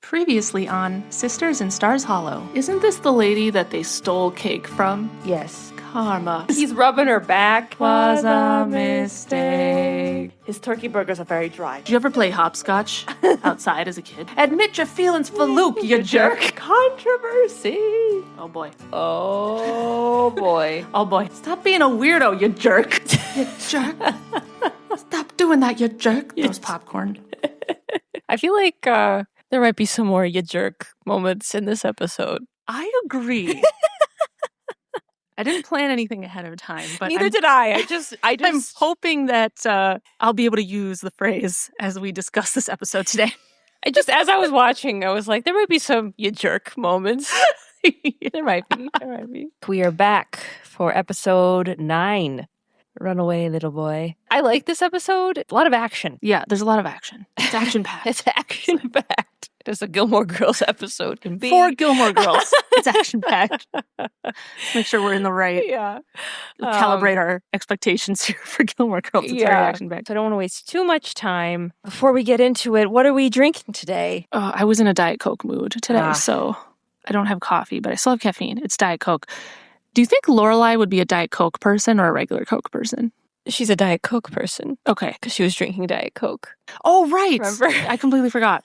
Previously on Sisters in Stars Hollow. Isn't this the lady that they stole cake from? Yes. Karma. He's rubbing her back. Was a mistake. His turkey burgers are very dry. Did you ever play hopscotch outside as a kid? Admit your feelings for Luke, you jerk. Controversy. Oh boy. Oh boy. Oh boy. Stop being a weirdo, you jerk. You jerk. Stop doing that, you jerk. Those popcorn. I feel like there might be some more you jerk moments in this episode. I agree. I didn't plan anything ahead of time, but Neither did I. I'm hoping that I'll be able to use the phrase as we discuss this episode today. As I was watching, I was like, there might be some you jerk moments. There might be. We are back for episode 9. Run away, little boy. I like this episode. A lot of action. Yeah, there's a lot of action. It's action-packed. It's action-packed. There's a Gilmore Girls episode can be. 4 Gilmore Girls. It's action-packed. Make sure we're in the right. Yeah. Calibrate our expectations here for Gilmore Girls. It's very action-packed. So I don't want to waste too much time. Before we get into it, what are we drinking today? I was in a Diet Coke mood today, so I don't have coffee, but I still have caffeine. It's Diet Coke. Do you think Lorelai would be a Diet Coke person or a regular Coke person? She's a Diet Coke person. Okay. Because she was drinking Diet Coke. Oh, right. Remember? I completely forgot.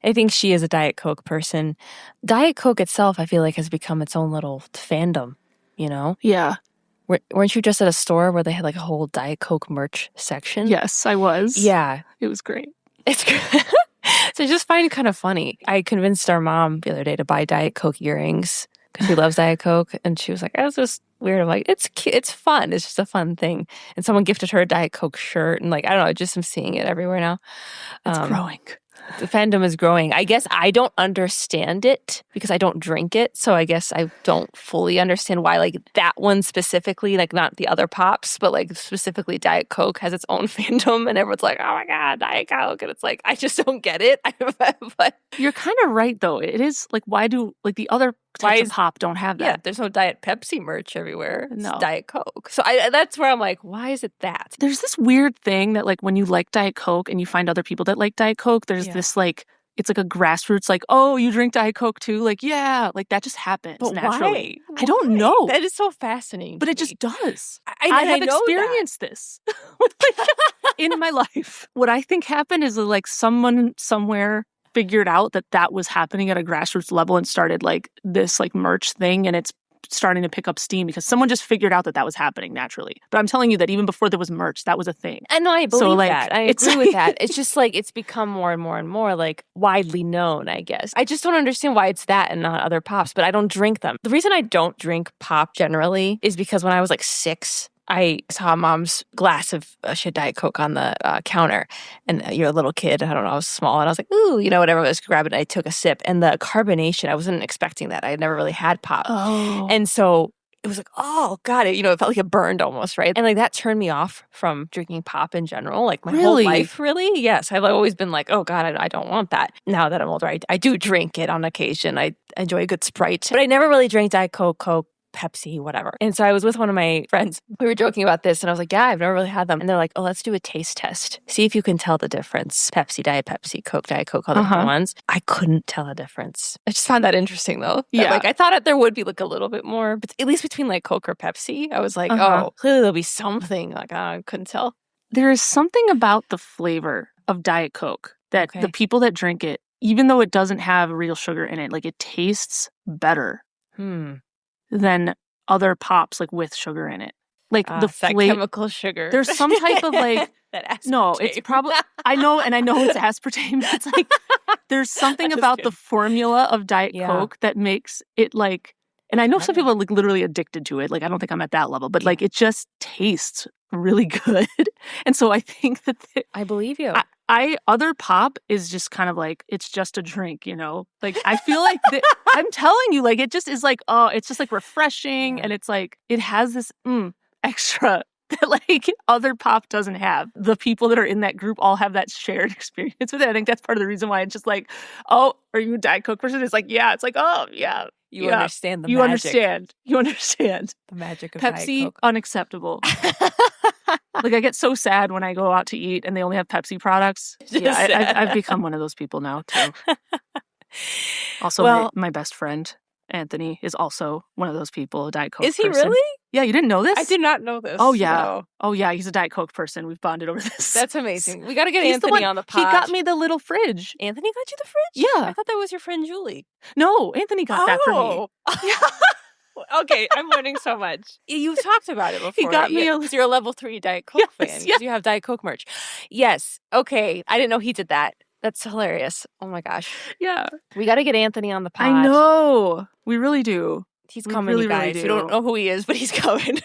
I think she is a Diet Coke person. Diet Coke itself, I feel like, has become its own little fandom, you know? Yeah. Weren't you just at a store where they had like a whole Diet Coke merch section? Yes, I was. Yeah. It was great. It's good. So I just find it kind of funny. I convinced our mom the other day to buy Diet Coke earrings because she loves Diet Coke. And she was like, oh, it's just weird. I'm like, it's cute. It's fun. It's just a fun thing. And someone gifted her a Diet Coke shirt. And like, I don't know, just I'm seeing it everywhere now. It's growing. The fandom is growing. I guess I don't understand it because I don't drink it. So I guess I don't fully understand why like that one specifically, like not the other pops, but like specifically Diet Coke has its own fandom and everyone's like, oh my God, Diet Coke. And it's like, I just don't get it. But you're kind of right though. It is like, why do like the other types of pop don't have that? Yeah, there's no Diet Pepsi merch everywhere. It's No. Diet Coke. So that's where I'm like, why is it that? There's this weird thing that like when you like Diet Coke and you find other people that like Diet Coke, there's this like, it's like a grassroots like, oh, you drink Diet Coke too? Like, yeah, like that just happens But naturally. why? I don't know. That is so fascinating. But to it just me. does. I have know experienced this in my life. What I think happened is like someone somewhere figured out that was happening at a grassroots level and started like this like merch thing, and it's starting to pick up steam because someone just figured out that was happening naturally. But I'm telling you that even before there was merch, that was a thing. And I believe So, like, that. I it's agree with like- that. It's just like it's become more and more and more like widely known, I guess. I just don't understand why it's that and not other pops, but I don't drink them. The reason I don't drink pop generally is because when I was like 6, I saw mom's glass of she had Diet Coke on the counter, and you're a little kid. I don't know, I was small, and I was like, ooh, you know, whatever. I was grabbing it. I took a sip, and the carbonation, I wasn't expecting that. I had never really had pop. Oh. And so it was like, oh, God, it felt like it burned almost, right? And like that turned me off from drinking pop in general, like my whole Really? life, really. Yes, I've always been like, oh, God, I don't want that. Now that I'm older, I do drink it on occasion. I enjoy a good Sprite, but I never really drank Diet Coke, Pepsi, whatever. And so I was with one of my friends. We were joking about this, and I was like, yeah, I've never really had them. And they're like, oh, let's do a taste test. See if you can tell the difference. Pepsi, Diet Pepsi, Coke, Diet Coke, all the different ones. I couldn't tell a difference. I just found that interesting, though. Yeah. Like, I thought there would be like a little bit more, but at least between like Coke or Pepsi, I was like, oh, clearly there'll be something. Like, I couldn't tell. There is something about the flavor of Diet Coke that the people that drink it, even though it doesn't have real sugar in it, like it tastes better than other pops like with sugar in it. Like the flavor, chemical sugar. there's some type of like that aspartame. No, it's probably I know it's aspartame. It's like there's something about the formula of Diet Coke that makes it like, and I know some people are like literally addicted to it. Like I don't think I'm at that level, but like it just tastes really good. And so I think that I believe you. Other pop is just kind of like, it's just a drink, you know? Like, I feel like, I'm telling you, like, it just is like, oh, it's just like refreshing. And it's like, it has this extra that like other pop doesn't have. The people that are in that group all have that shared experience with it. I think that's part of the reason why it's just like, oh, are you a Diet Coke person? It's like, yeah. It's like, oh, yeah. You Yeah, understand the you magic. You understand. The magic of Diet Pepsi, Coke. unacceptable. Like, I get so sad when I go out to eat and they only have Pepsi products. Just sad. I've become one of those people now, too. Also, Well- my best friend, Anthony, is also one of those people, a Diet Coke Is he person. really? Yeah, you didn't know this? I did not know this. Oh, yeah. No. Oh, yeah, he's a Diet Coke person. We've bonded over this. That's amazing. We got to get He's Anthony on the pod. He got me the little fridge. Anthony got you the fridge? Yeah. I thought that was your friend Julie. No, Anthony got that for me. Okay, I'm learning so much. You've talked about it before. He got me because you're a level 3 Diet Coke fan. Because you have Diet Coke merch. Yes. Okay. I didn't know he did that. That's hilarious. Oh my gosh. Yeah. We got to get Anthony on the pod. I know. We really do. He's We coming, really, you guys. really We do. don't know who he is, but he's coming.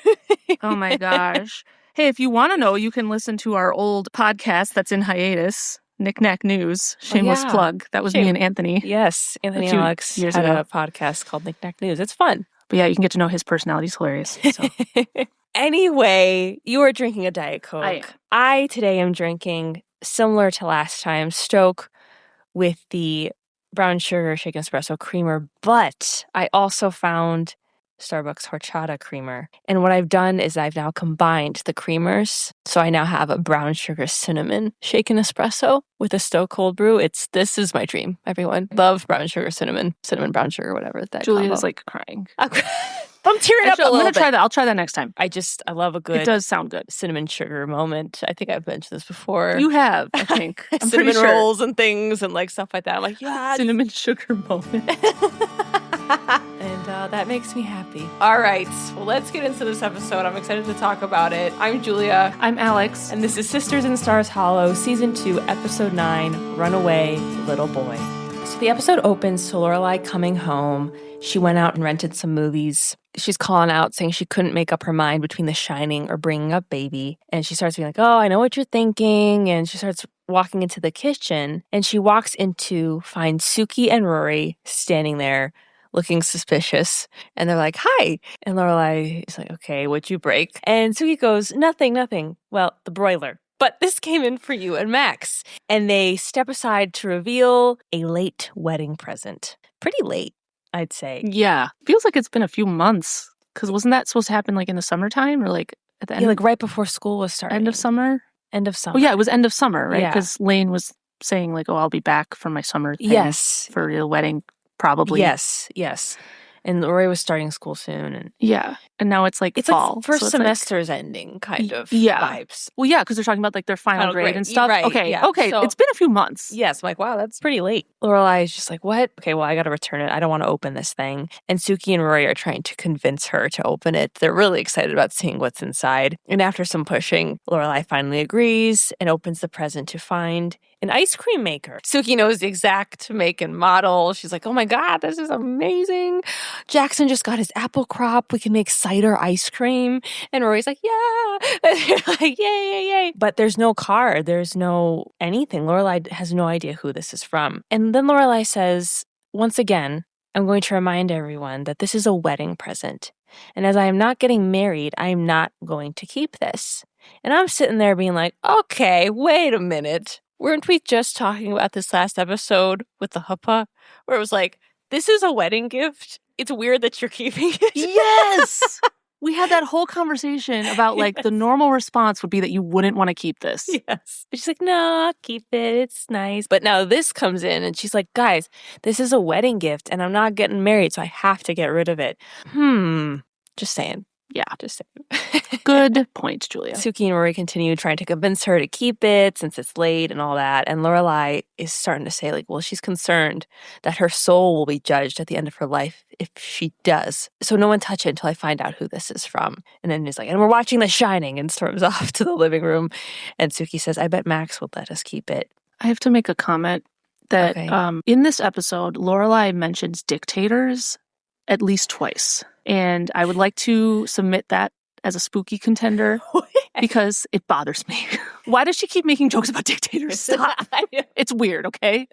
Oh my gosh. Hey, if you want to know, you can listen to our old podcast that's in hiatus, Knick Knack News. Shameless yeah. plug. That was me and Anthony. Yes. Anthony A and few Alex years had ago. a podcast called Knick Knack News. It's fun. But yeah, you can get to know his personality. It's hilarious. So. Anyway, you are drinking a Diet Coke. I am. I today am drinking, similar to last time, Stoke with the brown sugar shaken espresso creamer, but I also found Starbucks horchata creamer. And what I've done is I've now combined the creamers. So I now have a brown sugar cinnamon shaken espresso with a Stoke cold brew. This is my dream, everyone. Love brown sugar, cinnamon brown sugar, whatever. That Julia combo. is like crying. I'm tearing up a I'm little going to bit. try that. I'll try that next time. I love a good It does sound good. cinnamon sugar moment. I think I've mentioned this before. You have, I think. I'm cinnamon pretty sure. rolls and things and like stuff like that. I'm like, yeah. Cinnamon sugar moment. And that makes me happy. All right. Well, let's get into this episode. I'm excited to talk about it. I'm Julia. I'm Alex. And this is Sisters in Stars Hollow, Season 2, Episode 9, Runaway Little Boy. So the episode opens to Lorelai coming home. She went out and rented some movies. She's calling out, saying she couldn't make up her mind between The Shining or Bringing Up Baby. And she starts being like, oh, I know what you're thinking. And she starts walking into the kitchen. And she walks into, finds Suki and Rory standing there looking suspicious. And they're like, hi. And Lorelai is like, okay, what'd you break? And Suki goes, nothing. Well, the broiler. But this came in for you and Max. And they step aside to reveal a late wedding present. Pretty late, I'd say. Yeah. Feels like it's been a few months. Because wasn't that supposed to happen like in the summertime or like at the end? Yeah, like right before school was starting. End of summer? End of summer. Oh, yeah, it was end of summer, right? Yeah. Because Lane was saying like, oh, I'll be back for my summer thing. Yes. For the wedding, probably. Yes. And Rory was starting school soon. And Yeah. And now it's like it's fall. like first so it's semester's ending kind of yeah. vibes. Well, yeah, because they're talking about like their final grade and stuff. Right, Okay. yeah. Okay. So- It's been a few months. Yes, I'm like, wow, that's pretty late. Lorelai is just like, what? Okay, well, I got to return it. I don't want to open this thing. And Suki and Rory are trying to convince her to open it. They're really excited about seeing what's inside. And after some pushing, Lorelai finally agrees and opens the present to find an ice cream maker. Suki knows the exact make and model. She's like, oh my God, this is amazing. Jackson just got his apple crop. We can make cider ice cream. And Rory's like, yeah. And they're like, yay. But there's no card. There's no anything. Lorelai has no idea who this is from. And then Lorelai says, once again, I'm going to remind everyone that this is a wedding present. And as I am not getting married, I am not going to keep this. And I'm sitting there being like, okay, wait a minute. Weren't we just talking about this last episode with the huppa? Where it was like, this is a wedding gift. It's weird that you're keeping it. Yes. We had that whole conversation about like the normal response would be that you wouldn't want to keep this. Yes. She's like, no, I'll keep it. It's nice. But now this comes in and she's like, guys, this is a wedding gift and I'm not getting married, so I have to get rid of it. Just saying. Yeah. Just saying. Good point, Julia. Suki and Rory continue trying to convince her to keep it since it's late and all that. And Lorelai is starting to say, like, well, she's concerned that her soul will be judged at the end of her life if she does. So no one touch it until I find out who this is from. And then he's like, and we're watching The Shining, and storms off to the living room. And Suki says, I bet Max will let us keep it. I have to make a comment that Okay. in this episode, Lorelai mentions dictators at least twice. And I would like to submit that as a spooky contender because it bothers me. Why does she keep making jokes about dictators? Stop. It's weird, okay?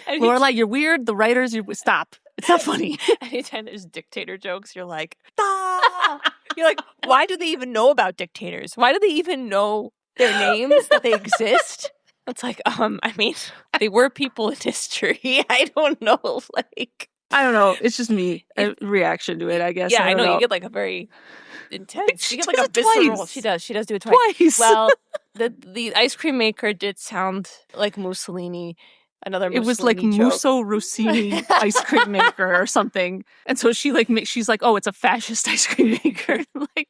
Lorelai, you're weird. The writers, stop. It's not funny. Anytime there's dictator jokes, you're like, ah! You're like, why do they even know about dictators? Why do they even know their names, that they exist? It's like, I mean, they were people in history. I don't know, like... I don't know. It's just me. A reaction to it, I guess. Yeah, I don't know. know. You get like a very intense. She You get does like a it visceral. twice. She does. She does do it twice. Twice. Well, the ice cream maker did sound like Mussolini. Another it was like Mussolini joke. Musso Rossini ice cream maker or something. And so she's like, oh, it's a fascist ice cream maker. Like,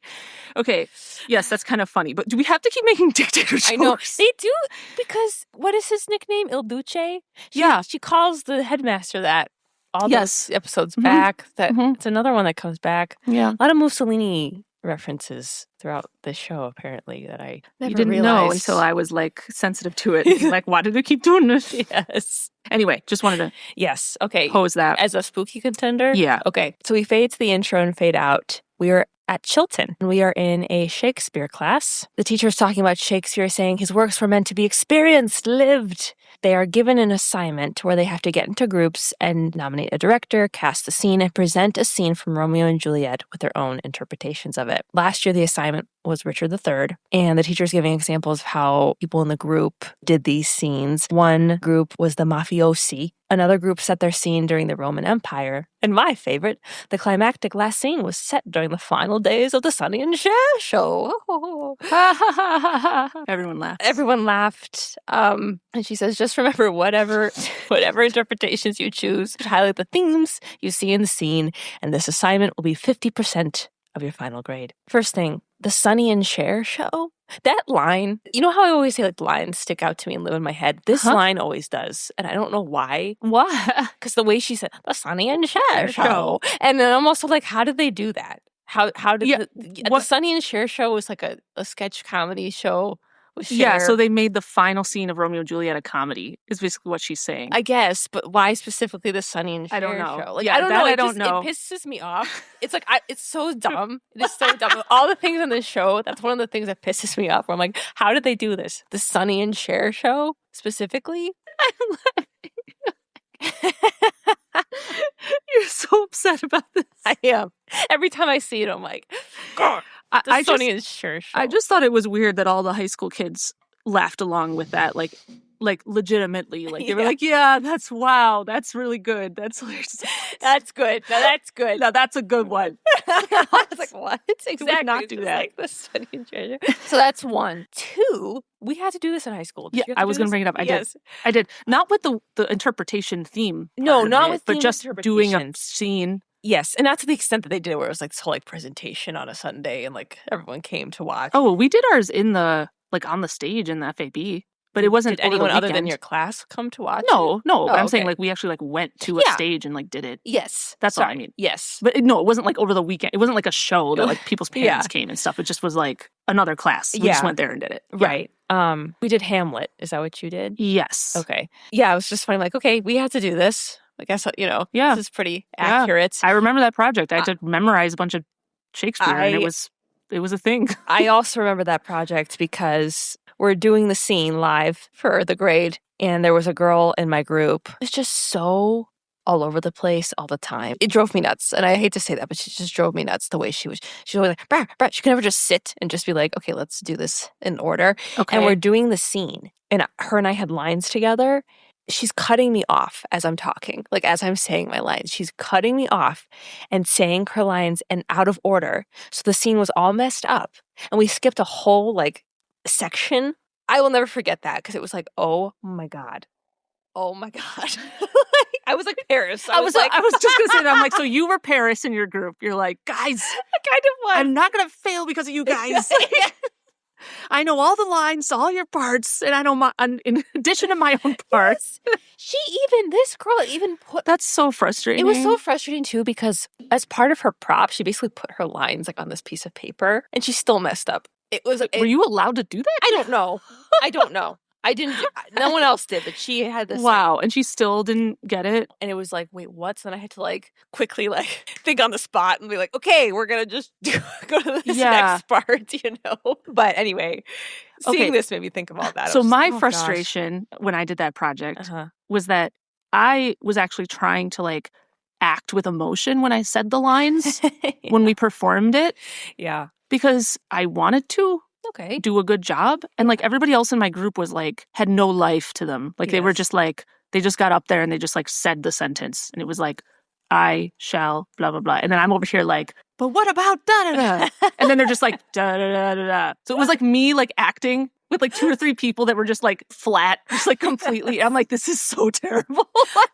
okay, yes, that's kind of funny. But do we have to keep making dictator jokes? I know they do, because what is his nickname? Il Duce. She calls the headmaster that. All those episodes back. That it's another one that comes back. Yeah, a lot of Mussolini references throughout the show, apparently, that I never you didn't realized. know until I was like sensitive to it. Like, why did they keep doing this? Yes. Anyway, just wanted to okay. pose that as a spooky contender. Yeah. Okay. So we fade to the intro and fade out. We are at Chilton, and we are in a Shakespeare class. The teacher is talking about Shakespeare, saying his works were meant to be experienced, lived. They are given an assignment where they have to get into groups and nominate a director, cast a scene, and present a scene from Romeo and Juliet with their own interpretations of it. Last year, the assignment was Richard III, and the teacher's giving examples of how people in the group did these scenes. One group was the mafiosi. Another group set their scene during the Roman Empire. And my favorite, the climactic last scene was set during the final days of the Sonny and Cher show. Everyone laughed. Everyone laughed. And she says, just remember whatever interpretations you choose, highlight the themes you see in the scene, and this assignment will be 50% of your final grade. First thing, the Sonny and Cher show. That line, you know how I always say like lines stick out to me and live in my head? This line always does. And I don't know why. Why? Because the way she said, the Sonny and Cher show. And then I'm also like, how did they do that? How did the Sonny and Cher show was like a sketch comedy show with Cher. Yeah, so they made the final scene of Romeo and Juliet a comedy, is basically what she's saying. I guess, but why specifically the Sonny and Cher I don't know. show? Like, yeah, I don't know. I don't know. It pisses me off. It's like, it's so dumb. It is so dumb. All the things on this show, that's one of the things that pisses me off. Where I'm like, how did they do this? The Sonny and Cher show specifically? I'm laughing. You're so upset about this. I am. Every time I see it, I'm like, God. The Sonny and Cher show. I just thought it was weird that all the high school kids laughed along with that, like legitimately. Like they were like, yeah, that's really good. That's hilarious. That's good. That's good. Now that's a good one. I was like, what? Exactly. Would not do that. Like the Sonny and Cher show. So that's one. Two, we had to do this in high school. Yeah, I was going to bring it up. I did. Not with the interpretation theme. No, not with but just doing a scene. Yes, and not to the extent that they did it where it was like this whole like presentation on a Sunday and like everyone came to watch. Oh, well, we did ours in the on the stage in the FAB, but it wasn't. Did anyone other than your class come to watch? No, it? But I'm saying like we actually like went to a stage and like did it. Yes, that's all I mean. Yes, but it wasn't like over the weekend. It wasn't like a show that like people's parents came and stuff. It just was like another class. We just went there and did it. Right. We did Hamlet. Is that what you did? Yes. Okay. Yeah, it was just funny. Like, okay, we had to do this. I guess, this is pretty accurate. I remember that project. I had to memorize a bunch of Shakespeare, and it was a thing. I also remember that project because we're doing the scene live for the grade, and there was a girl in my group. It was just so all over the place all the time. It drove me nuts, and I hate to say that, but she just drove me nuts the way she was. She's always like, brah, brah. She could never just sit and just be like, okay, let's do this in order. Okay. And we're doing the scene, and her and I had lines together. She's cutting me off as I'm talking, like as I'm saying my lines. She's cutting me off and saying her lines and out of order. So the scene was all messed up. And we skipped a whole like section. I will never forget that because it was like, oh my God. Oh my God. I was like Paris. I was just going to say that. I'm like, so you were Paris in your group. You're like, guys, I kind of was. I'm not going to fail because of you guys. I know all the lines, all your parts, and I know in addition to my own parts. This girl even put... That's so frustrating. It was so frustrating too because as part of her prop, she basically put her lines like on this piece of paper and she still messed up. It was like... Were you allowed to do that? I don't know. I didn't. No one else did, but she had this. Wow, and she still didn't get it. And it was like, wait, what? So then I had to like quickly like think on the spot and be like, okay, we're gonna just go to this next part, But anyway, seeing this made me think of all that. So my frustration when I did that project was that I was actually trying to like act with emotion when I said the lines when we performed it. Yeah, because I wanted to. Okay. Do a good job. And like everybody else in my group was like, had no life to them. Like they were just like, they just got up there and they just like said the sentence. And it was like, I shall blah, blah, blah. And then I'm over here like, but what about da-da-da? And then they're just like, da-da-da-da-da. So it was like me like acting with like 2 or 3 people that were just like flat, just like completely. I'm like, this is so terrible.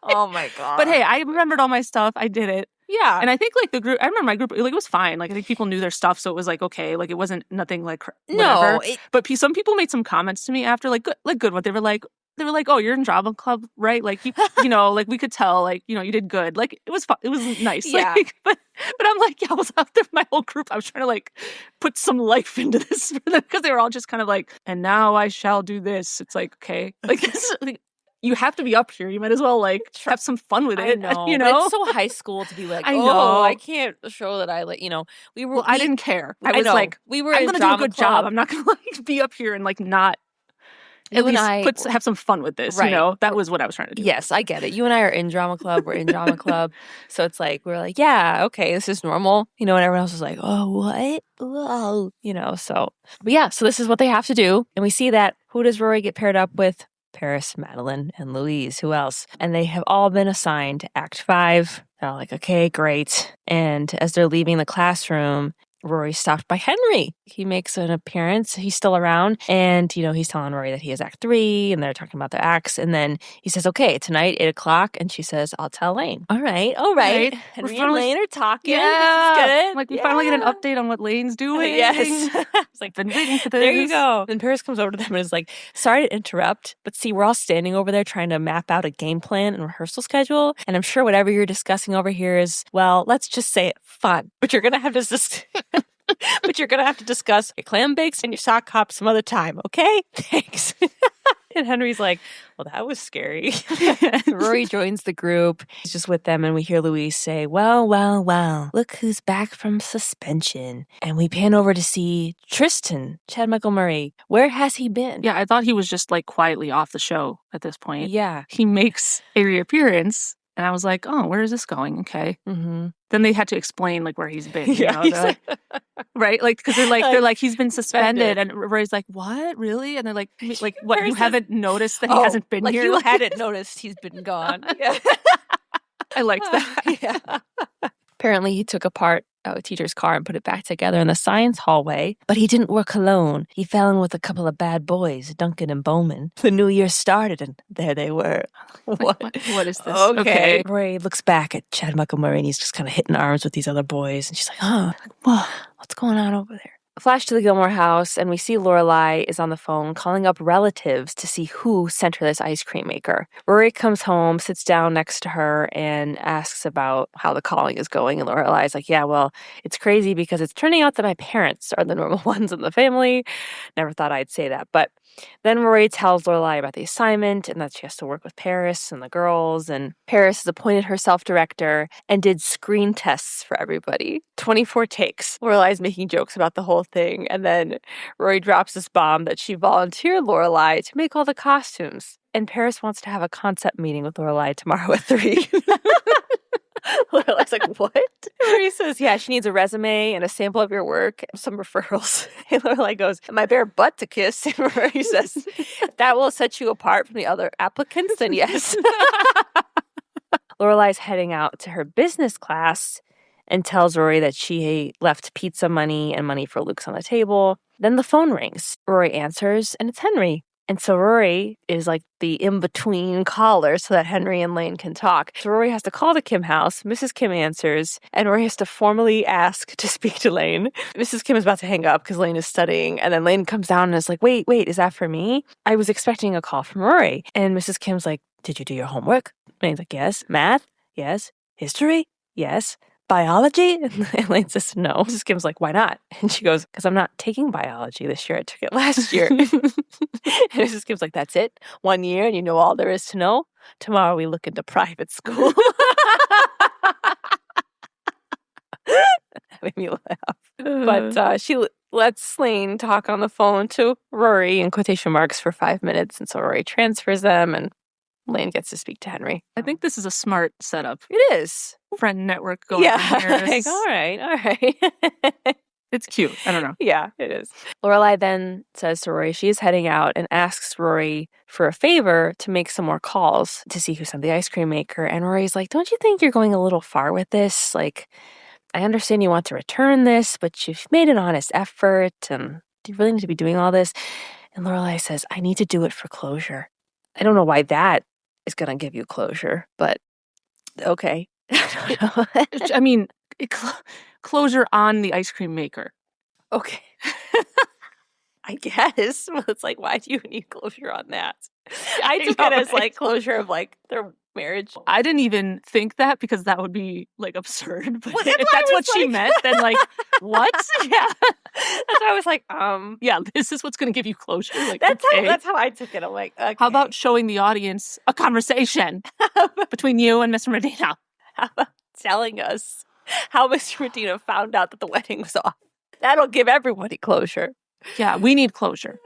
Oh my God. But hey, I remembered all my stuff. I did it. Yeah. And I think like the group, I remember my group, like it was fine. Like I think people knew their stuff. So it was like, okay, like it wasn't nothing like whatever. No. But some people made some comments to me after like good one. They were like, oh, you're in drama club, right? Like you know, like we could tell, like, you know, you did good. Like it was fun. It was nice. Yeah. Like, but I'm like, yeah, I was out there with my whole group. I was trying to like put some life into this for them because they were all just kind of like, and now I shall do this. It's like, okay, like this. Like, you have to be up here. You might as well like have some fun with it. I know. You know, It's so high school to be like, I know. I can't show that I like, you know, we were. Well, I didn't care. I I was know. like, we were I'm in going to do a good drama club. job. I'm not going to like be up here and like not You at and least have some fun with this. Right. You know, that was what I was trying to do. Yes, I get it. You and I are in drama club. We're in drama club. So it's like, we're like, yeah, okay, this is normal. You know, and everyone else is like, oh, what? Whoa. You know, so. But yeah, so this is what they have to do. And we see that. Who does Rory get paired up with? Paris, Madeline, and Louise. Who else? And they have all been assigned Act 5. They're all like, okay, great. And as they're leaving the classroom, Rory's stopped by Henry. He makes an appearance. He's still around. And, you know, he's telling Rory that he has Act 3 and they're talking about their acts. And then he says, okay, tonight, 8 o'clock. And she says, I'll tell Lane. All right. Right. Henry and Lane are talking. Yeah. This is good. Like we finally get an update on what Lane's doing. Yes. It's like, been waiting for this. There you go. And Paris comes over to them and is like, sorry to interrupt, but see, we're all standing over there trying to map out a game plan and rehearsal schedule. And I'm sure whatever you're discussing over here is, well, let's just say it, fun. But you're going to have to But you're going to have to discuss your clam bakes and your sock hops some other time, okay? Thanks. And Henry's like, well, that was scary. Rory joins the group. He's just with them, and we hear Louise say, well, look who's back from suspension. And we pan over to see Tristan, Chad Michael Murray. Where has he been? Yeah, I thought he was just like quietly off the show at this point. Yeah. He makes a reappearance, and I was like, oh, where is this going? Okay. Mm-hmm. Then they had to explain like where he's been. You know? He's They're like, right? Like because they're like he's been suspended, and Rory's like, what? Really? And they're like what? You haven't noticed that he hasn't been here? You hadn't noticed he's been gone. Yeah. I liked that. Yeah. Apparently, he took apart a teacher's car and put it back together in the science hallway. But he didn't work alone. He fell in with a couple of bad boys, Duncan and Bowman. The new year started, and there they were. What is this? Okay. Rory looks back at Chad Michael Murray, and he's just kind of hitting arms with these other boys. And she's like, what's going on over there? Flash to the Gilmore house, and we see Lorelai is on the phone calling up relatives to see who sent her this ice cream maker. Rory comes home, sits down next to her, and asks about how the calling is going. And Lorelai's like, yeah, well, it's crazy because it's turning out that my parents are the normal ones in the family. Never thought I'd say that. But then Rory tells Lorelai about the assignment and that she has to work with Paris and the girls. And Paris has appointed herself director and did screen tests for everybody. 24 takes. Lorelai's making jokes about the whole thing. And then Rory drops this bomb that she volunteered Lorelai to make all the costumes. And Paris wants to have a concept meeting with Lorelai tomorrow at 3. Lorelai's like, what? Rory says, yeah, she needs a resume and a sample of your work, some referrals. And Lorelai goes, my bare butt to kiss. And Rory says, if that will set you apart from the other applicants, then yes. Lorelai's heading out to her business class and tells Rory that she left pizza money and money for Luke's on the table. Then the phone rings. Rory answers, and it's Henry. And so Rory is like the in-between caller so that Henry and Lane can talk. So Rory has to call the Kim house. Mrs. Kim answers, and Rory has to formally ask to speak to Lane. Mrs. Kim is about to hang up because Lane is studying. And then Lane comes down and is like, wait, is that for me? I was expecting a call from Rory. And Mrs. Kim's like, did you do your homework? Lane's like, yes. Math? Yes. History? Yes. Biology? And Lane says, no. Mrs. Kim's like, why not? And she goes, because I'm not taking biology this year. I took it last year. And Mrs. Kim's like, that's it? 1 year and you know all there is to know? Tomorrow we look into private school. That made me laugh. But she lets Lane talk on the phone to Rory in quotation marks for 5 minutes. And so Rory transfers them and Lane gets to speak to Henry. I think this is a smart setup. It is. Friend network going yeah. on here. Like, all right. It's cute. I don't know. Yeah, it is. Lorelai then says to Rory she is heading out and asks Rory for a favor to make some more calls to see who sent the ice cream maker. And Rory's like, don't you think you're going a little far with this? Like, I understand you want to return this, but you've made an honest effort. Do you really need to be doing all this? And Lorelai says, I need to do it for closure. I don't know why that is going to give you closure, but okay. I mean, closure on the ice cream maker. Okay. I guess. Well, it's like, why do you need closure on that? I took it as like closure of like their marriage. I didn't even think that because that would be like absurd. But if that's what she meant, then like, what? Yeah. That's why I was like, yeah, this is what's going to give you closure. Like, that's how I took it. I'm like, okay. How about showing the audience a conversation between you and Mr. Medina? How about telling us how Mr. Medina found out that the wedding was off? That'll give everybody closure. Yeah, we need closure.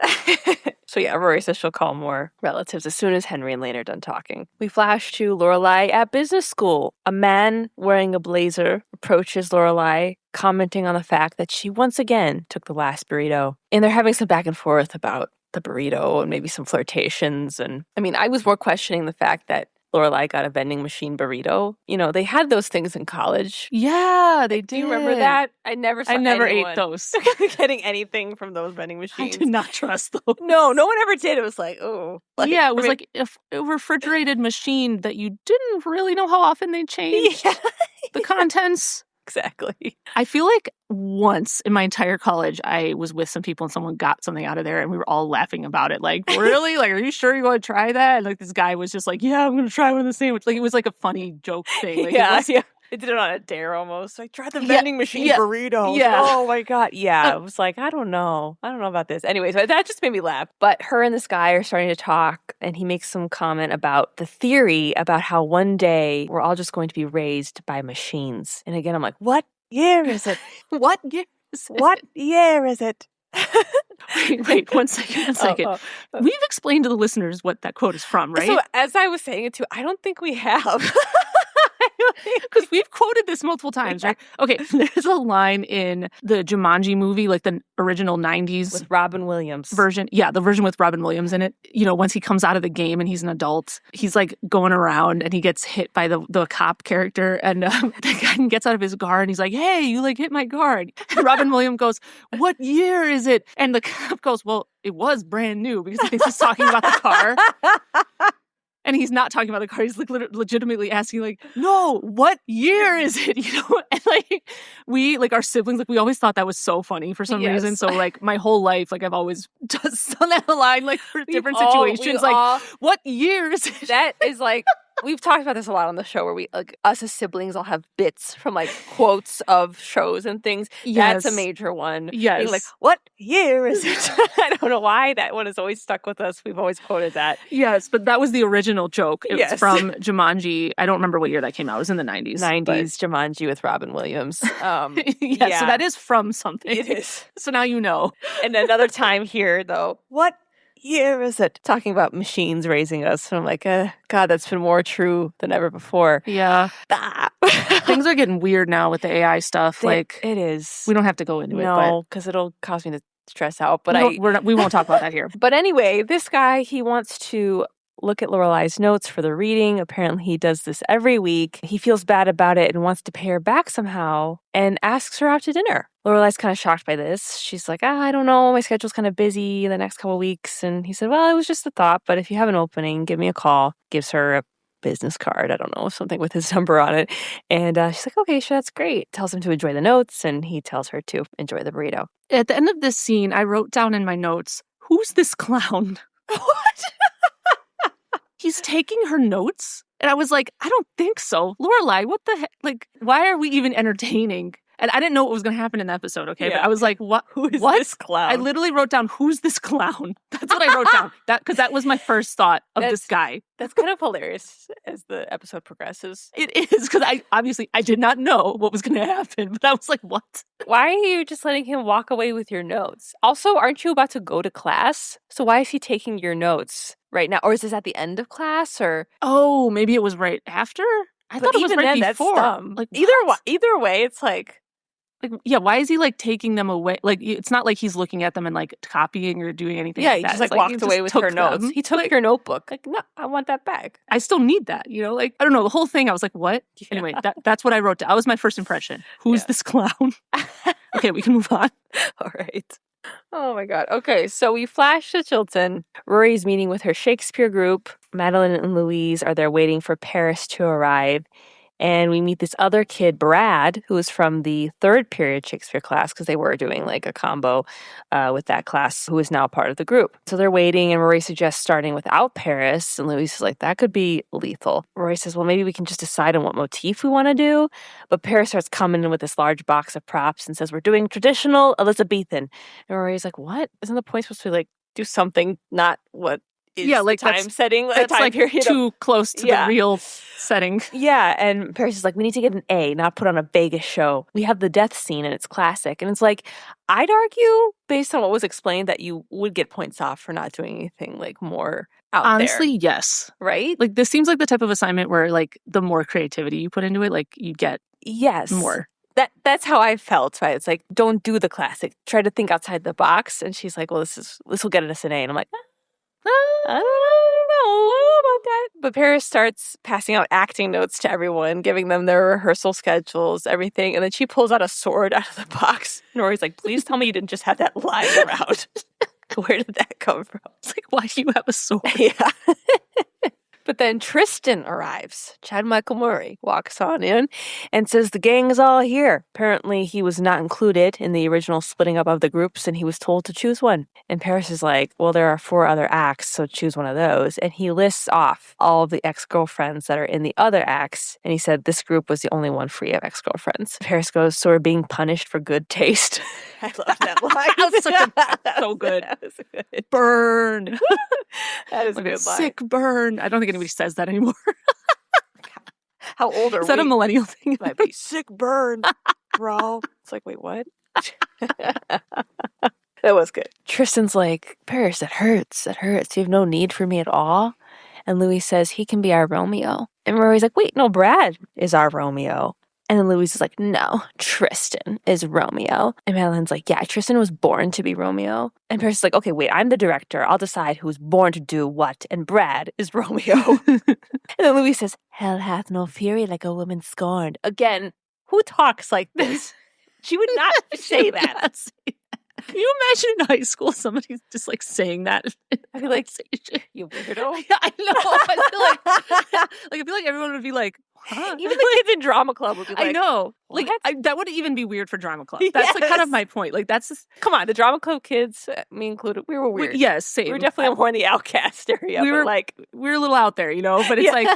So yeah, Rory says she'll call more relatives as soon as Henry and Lane are done talking. We flash to Lorelai at business school. A man wearing a blazer approaches Lorelai, commenting on the fact that she once again took the last burrito. And they're having some back and forth about the burrito and maybe some flirtations. And I mean, I was more questioning the fact that Lorelai got a vending machine burrito. You know, they had those things in college. Yeah, they did. Do you remember that? I never ate those. Getting anything from those vending machines. I did not trust those. No one ever did. It was like, oh. Like, yeah, it was like a refrigerated machine that you didn't really know how often they changed the contents. Exactly. I feel like once in my entire college, I was with some people and someone got something out of there and we were all laughing about it. Like, really? Like, are you sure you want to try that? And like, this guy was just like, yeah, I'm going to try one of the sandwich. Like, it was like a funny joke thing. Like, yeah. They did it on a dare almost. Like, try the vending machine burrito. Yeah. Oh my God. Yeah. I was like, I don't know about this. Anyways, that just made me laugh. But her and this guy are starting to talk, and he makes some comment about the theory about how one day we're all just going to be raised by machines. And again, I'm like, what year is it? What year is it? What year is it? Wait, one second. We've explained to the listeners what that quote is from, right? So as I was saying it too, I don't think we have. Because we've quoted this multiple times, right? Okay, there's a line in the Jumanji movie, like the original 90s. With Robin Williams. Version. Yeah, the version with Robin Williams in it. You know, once he comes out of the game and he's an adult, he's like going around and he gets hit by the cop character. And the guy gets out of his car and he's like, hey, you like hit my car. And Robin Williams goes, what year is it? And the cop goes, well, it was brand new, because I think he's talking about the car. And he's not talking about the car. He's like legitimately asking, like, no, what year is it? You know, and like we, like our siblings, like we always thought that was so funny for some reason. So like my whole life, like I've always just done that line, like for different situations. Like, what year is it? That is like, we've talked about this a lot on the show, where we, like, us as siblings all have bits from like quotes of shows and things. Yes. That's a major one. Yes. Being like, what year is it? I don't know why that one has always stuck with us. We've always quoted that. Yes, but that was the original joke. It was from Jumanji. I don't remember what year that came out. It was in the 90s. 90s Jumanji with Robin Williams. So that is from something. It is. So now you know. And another time here, though, what year is it? Talking about machines raising us. And I'm like, God, that's been more true than ever before. Yeah. Things are getting weird now with the AI stuff. Like, it is. We don't have to go into it. No, because it'll cause me to stress out. But we won't talk about that here. But anyway, this guy, he wants to look at Lorelai's notes for the reading. Apparently he does this every week. He feels bad about it and wants to pay her back somehow and asks her out to dinner. Lorelai's kind of shocked by this. She's like, I don't know. My schedule's kind of busy the next couple of weeks. And he said, well, it was just a thought, but if you have an opening, give me a call. Gives her a business card. I don't know, something with his number on it. And she's like, okay, sure, that's great. Tells him to enjoy the notes, and he tells her to enjoy the burrito. At the end of this scene, I wrote down in my notes, who's this clown? What? He's taking her notes? And I was like, I don't think so. Lorelai, what the heck? Like, why are we even entertaining? And I didn't know what was going to happen in the episode, okay? Yeah. But I was like, what? Who is this clown? I literally wrote down, who's this clown? That's what I wrote down. Because that was my first thought of this guy. That's kind of hilarious as the episode progresses. It is, because I did not know what was going to happen. But I was like, what? Why are you just letting him walk away with your notes? Also, aren't you about to go to class? So why is he taking your notes right now? Or is this at the end of class? Or oh, maybe it was right after? I thought it was right before. Like, either way, it's like, Like, yeah, why is he like taking them away? Like, it's not like he's looking at them and like copying or doing anything. Yeah, like he that. just like It's walked he away just with took her notes. them. He took Like, your notebook. Like, no, I want that back. I still need that, you know? Like, I don't know. The whole thing, I was like, what? Yeah. Anyway, that's what I wrote down. That was my first impression. Who's this clown? Okay, we can move on. All right. Oh my God. Okay, so we flash to Chilton. Rory's meeting with her Shakespeare group. Madeline and Louise are there waiting for Paris to arrive. And we meet this other kid, Brad, who is from the third period Shakespeare class, because they were doing like a combo with that class, who is now part of the group. So they're waiting, and Rory suggests starting without Paris. And Louise is like, that could be lethal. Rory says, well, maybe we can just decide on what motif we want to do. But Paris starts coming in with this large box of props and says, we're doing traditional Elizabethan. And Rory's like, what? Isn't the point supposed to be like, do something not what is like time setting, that's time like period too close to the real setting. Yeah, and Paris is like, we need to get an A, not put on a Vegas show. We have the death scene and it's classic. And it's like, I'd argue, based on what was explained, that you would get points off for not doing anything like more out Honestly, there. yes. Right? Like, this seems like the type of assignment where like the more creativity you put into it, like you get more. That's how I felt, right? It's like, don't do the classic. Try to think outside the box. And she's like, well, this will get us an A. And I'm like, I don't know about that. But Paris starts passing out acting notes to everyone, giving them their rehearsal schedules, everything. And then she pulls out a sword out of the box. And Rory's like, please tell me you didn't just have that lying around. Where did that come from? It's like, why do you have a sword? Yeah. But then Tristan arrives. Chad Michael Murray walks on in and says the gang is all here. Apparently, he was not included in the original splitting up of the groups, and he was told to choose one. And Paris is like, well, there are 4 other acts, so choose one of those. And he lists off all of the ex-girlfriends that are in the other acts. And he said this group was the only one free of ex-girlfriends. Paris goes, so we're being punished for good taste. I love that line. That was so good. That was good. Burn. That is Like a good line. sick burn. I don't think anybody says that anymore. How old are we? Is that a millennial thing? It might be sick burn, bro. It's like, wait, what? That was good. Tristan's like, Paris, that hurts. That hurts. You have no need for me at all. And Louis says he can be our Romeo. And Rory's like, wait, no, Brad is our Romeo. And then Louise is like, no, Tristan is Romeo. And Madeline's like, yeah, Tristan was born to be Romeo. And Paris is like, okay, wait, I'm the director. I'll decide who's born to do what. And Brad is Romeo. And then Louise says, hell hath no fury like a woman scorned. Again, who talks like this? She would not say that. Can you imagine in high school somebody's just like saying that? I'd be like, you weirdo. Yeah, I know. I feel like everyone would be like, huh? Even the kids in drama club would be like, I know. What? Like, that would even be weird for drama club. That's like kind of my point. Like, that's just, come on, the drama club kids, me included, we were weird. Yes, same. We were definitely more in the outcast area. We were like, we were a little out there, you know. But it's like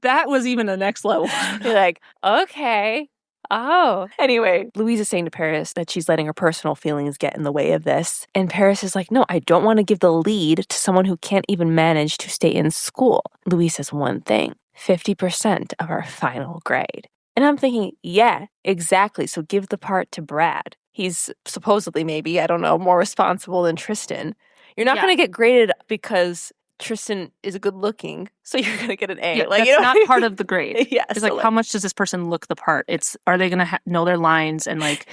that was even the next level. You're like, okay. Oh. Anyway, Louise is saying to Paris that she's letting her personal feelings get in the way of this. And Paris is like, no, I don't want to give the lead to someone who can't even manage to stay in school. Louise says one thing, 50% of our final grade. And I'm thinking, yeah, exactly. So give the part to Brad. He's supposedly, maybe, I don't know, more responsible than Tristan. You're not going to get graded because Tristan is good looking, so you're going to get an A. Yeah, like, that's not part of the grade. Yeah, it's so like, how much does this person look the part? It's, are they going to know their lines and like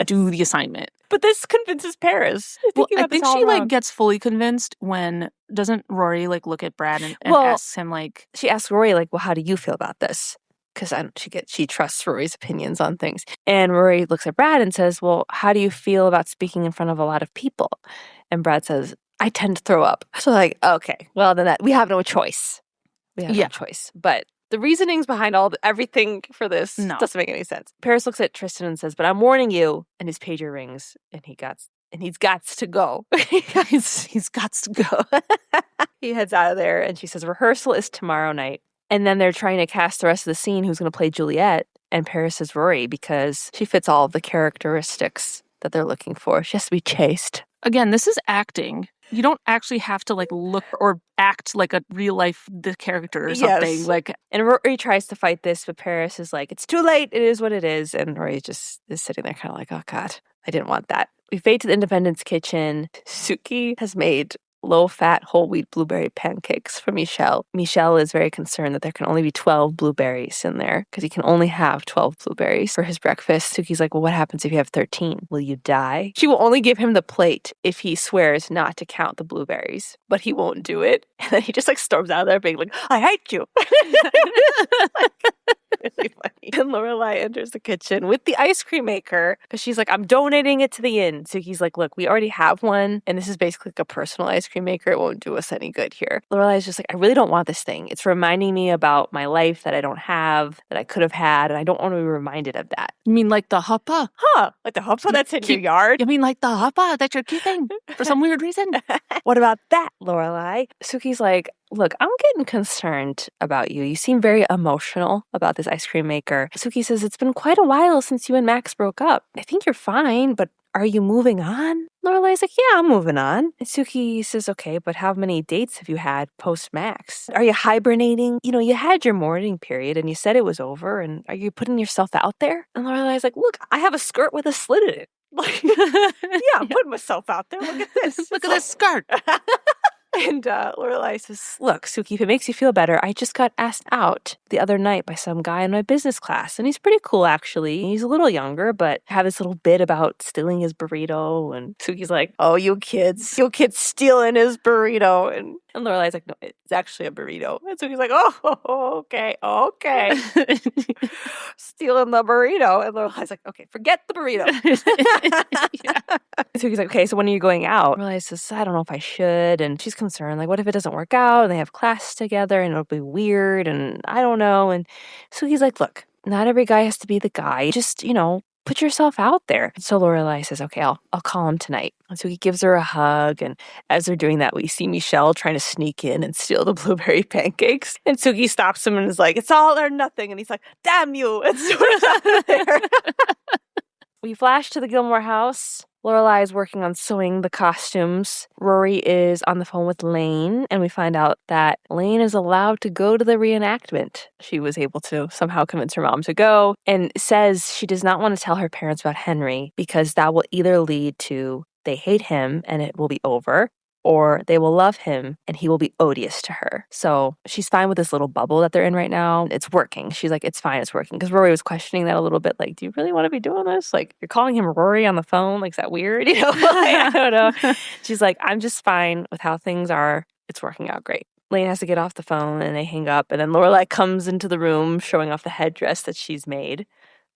do the assignment? But this convinces Paris. I think she like gets fully convinced when, doesn't Rory like look at Brad and asks him like, she asks Rory like, well, how do you feel about this? Because she trusts Rory's opinions on things. And Rory looks at Brad and says, well, how do you feel about speaking in front of a lot of people? And Brad says, I tend to throw up. So like, okay, well then we have no choice. We have no choice. But the reasonings behind everything for this doesn't make any sense. Paris looks at Tristan and says, but I'm warning you. And his pager rings and he's gots to go. he's gots to go. He heads out of there and she says, rehearsal is tomorrow night. And then they're trying to cast the rest of the scene who's going to play Juliet. And Paris is Rory because she fits all of the characteristics that they're looking for. She has to be chaste. Again, this is acting. You don't actually have to like look or act like a real life character or something. Yes. Like, and Rory tries to fight this, but Paris is like, it's too late. It is what it is. And Rory just is sitting there kind of like, oh God, I didn't want that. We fade to the Independence kitchen. Suki has made low-fat whole wheat blueberry pancakes for Michelle. Michelle is very concerned that there can only be 12 blueberries in there because he can only have 12 blueberries for his breakfast. Suki's like, well, what happens if you have 13? Will you die? She will only give him the plate if he swears not to count the blueberries, but he won't do it. And then he just like storms out of there being like, I hate you. Really funny. And Lorelai enters the kitchen with the ice cream maker because she's like, I'm donating it to the inn. Suki's like, look, we already have one, and this is basically like a personal ice cream maker. It won't do us any good here. Lorelai's just like, I really don't want this thing. It's reminding me about my life that I don't have, that I could have had, and I don't want to be reminded of that. You mean like the hoppa? Huh? Like the hoppa that's in your yard? You mean like the hoppa that you're keeping for some weird reason? What about that, Lorelai? Suki's like, look, I'm getting concerned about you. You seem very emotional about this ice cream maker. Suki says, it's been quite a while since you and Max broke up. I think you're fine, but are you moving on? Lorelai's like, yeah, I'm moving on. And Suki says, okay, but how many dates have you had post-Max? Are you hibernating? You know, you had your mourning period and you said it was over, and are you putting yourself out there? And Lorelai's like, look, I have a skirt with a slit in it. Like, yeah, I'm putting myself out there. Look at this. Look at this skirt. And Lorelai says, look, Suki, if it makes you feel better, I just got asked out the other night by some guy in my business class. And he's pretty cool, actually. He's a little younger, but have this little bit about stealing his burrito. And Suki's like, oh, you kids stealing his burrito. And Lorelai's like, no, it's actually a burrito. And Suki's like, oh, okay. Stealing the burrito. And Lorelai's like, okay, forget the burrito. Yeah. Suki's like, okay, so when are you going out? Lorelai says, I don't know if I should. And she's concerned, like, what if it doesn't work out and they have class together and it'll be weird and I don't know. And Suki's like, look, not every guy has to be the guy. Just, put yourself out there. And so Lorelai says, okay, I'll call him tonight. And so he gives her a hug. And as they're doing that, we see Michelle trying to sneak in and steal the blueberry pancakes. And Suki stops him and is like, it's all or nothing. And he's like, damn you. And storms out of there. We flash to the Gilmore house. Lorelai is working on sewing the costumes. Rory is on the phone with Lane, and we find out that Lane is allowed to go to the reenactment. She was able to somehow convince her mom to go, and says she does not want to tell her parents about Henry because that will either lead to they hate him and it will be over, or they will love him and he will be odious to her. So she's fine with this little bubble that they're in right now. It's working. She's like, it's fine, it's working. Because Rory was questioning that a little bit. Like, do you really want to be doing this? Like, you're calling him Rory on the phone? Like, is that weird? Like, I don't know. She's like, I'm just fine with how things are. It's working out great. Lane has to get off the phone and they hang up. And then Lorelai comes into the room showing off the headdress that she's made.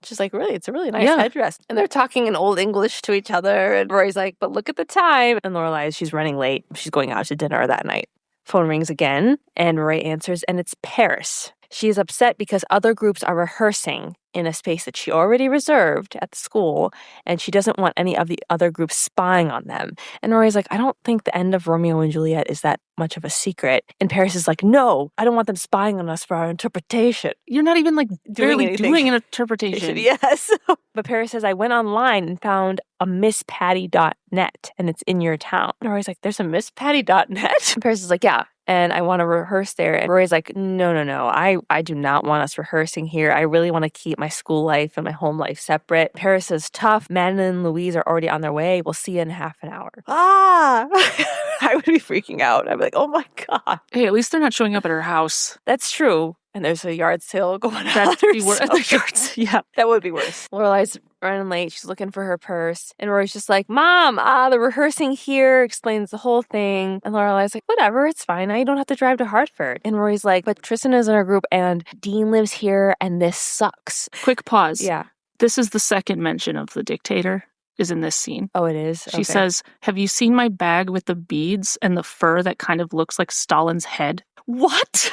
She's like, really, it's a really nice headdress. And they're talking in Old English to each other. And Rory's like, but look at the time. And Lorelai, she's running late. She's going out to dinner that night. Phone rings again, and Rory answers, and it's Paris. She is upset because other groups are rehearsing in a space that she already reserved at the school, and she doesn't want any of the other groups spying on them. And Rory's like, I don't think the end of Romeo and Juliet is that much of a secret. And Paris is like, no, I don't want them spying on us for our interpretation. You're not even like doing an interpretation. Yes. But Paris says, I went online and found a misspatty.net, and it's in your town. And Rory's like, there's a misspatty.net? And Paris is like, yeah. And I want to rehearse there. And Rory's like, no. I do not want us rehearsing here. I really want to keep my school life and my home life separate. Paris says, tough. Madeline and Louise are already on their way. We'll see you in half an hour. I would be freaking out. I'd be like, oh my God. Hey, at least they're not showing up at her house. That's true. And there's a yard sale going on. That'd be worse. Yeah, that would be worse. Lorelai's running late. She's looking for her purse. And Rory's just like, Mom, the rehearsing here, explains the whole thing. And Lorelai's like, whatever, it's fine. You don't have to drive to Hartford. And Rory's like, but Tristan is in our group and Dean lives here and this sucks. Quick pause. Yeah. This is the second mention of the dictator is in this scene. Oh, it is? She says, have you seen my bag with the beads and the fur that kind of looks like Stalin's head? What?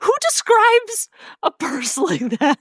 Who describes a purse like that?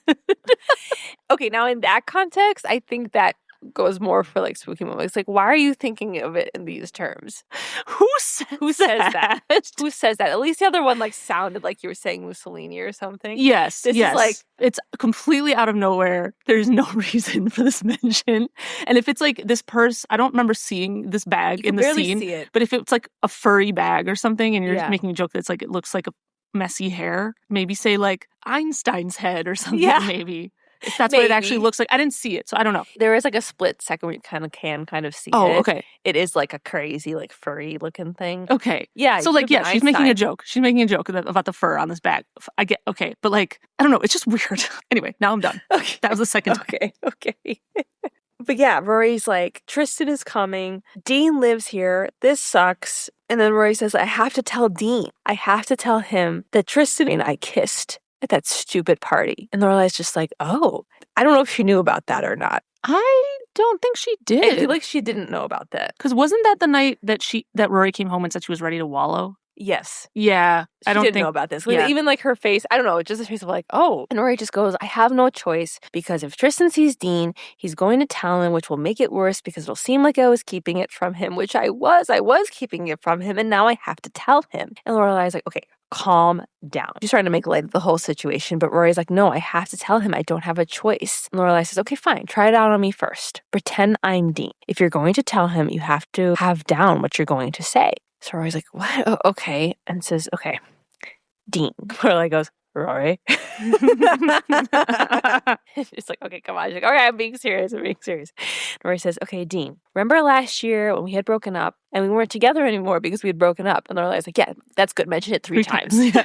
Okay, now in that context, I think that goes more for like spooky moments. Like, why are you thinking of it in these terms? Who says that? Who says that? At least the other one like sounded like you were saying Mussolini or something. Yes. This is like, it's completely out of nowhere. There's no reason for this mention. And if it's like this purse, I don't remember seeing this bag in the scene. See it. But if it's like a furry bag or something and you're making a joke that's like it looks like a messy hair, maybe say like Einstein's head or something, maybe. If that's what it actually Maybe. looks like. I didn't see it, so I don't know. There is like a split second where you kind of see Oh, it. okay. It is like a crazy, like furry looking thing. Okay. Yeah. So, it like, could've been yeah, she's making a Einstein. joke. She's making a joke about the fur on this bag. I get, okay. But, like, I don't know. It's just weird. Anyway, now I'm done. Okay. That was the second time. Okay. But yeah, Rory's like, Tristan is coming. Dean lives here. This sucks. And then Rory says, I have to tell Dean. I have to tell him that Tristan and I kissed at that stupid party. And Lorelai's just like, oh, I don't know if she knew about that or not. I don't think she did. I feel like she didn't know about that. Because wasn't that the night that Rory came home and said she was ready to wallow? Yes. Yeah. I don't know about this. Yeah. Even like her face, I don't know, just a face of like, oh. And Rory just goes, I have no choice because if Tristan sees Dean, he's going to tell him, which will make it worse because it'll seem like I was keeping it from him, which I was. I was keeping it from him and now I have to tell him. And Lorelai's like, okay, calm down. She's trying to make light of the whole situation, but Rory's like, no, I have to tell him. I don't have a choice. And Lorelai says, okay, fine. Try it out on me first. Pretend I'm Dean. If you're going to tell him, you have to have down what you're going to say. So Rory's like, what? Oh, okay. And says, okay, Dean. Lorelai goes, Rory. It's like, okay, come on. She's like, okay, I'm being serious. And Rory says, okay, Dean, remember last year when we had broken up and we weren't together anymore because we had broken up? And Lorelai's like, yeah, that's good. Mention it three times. Yeah.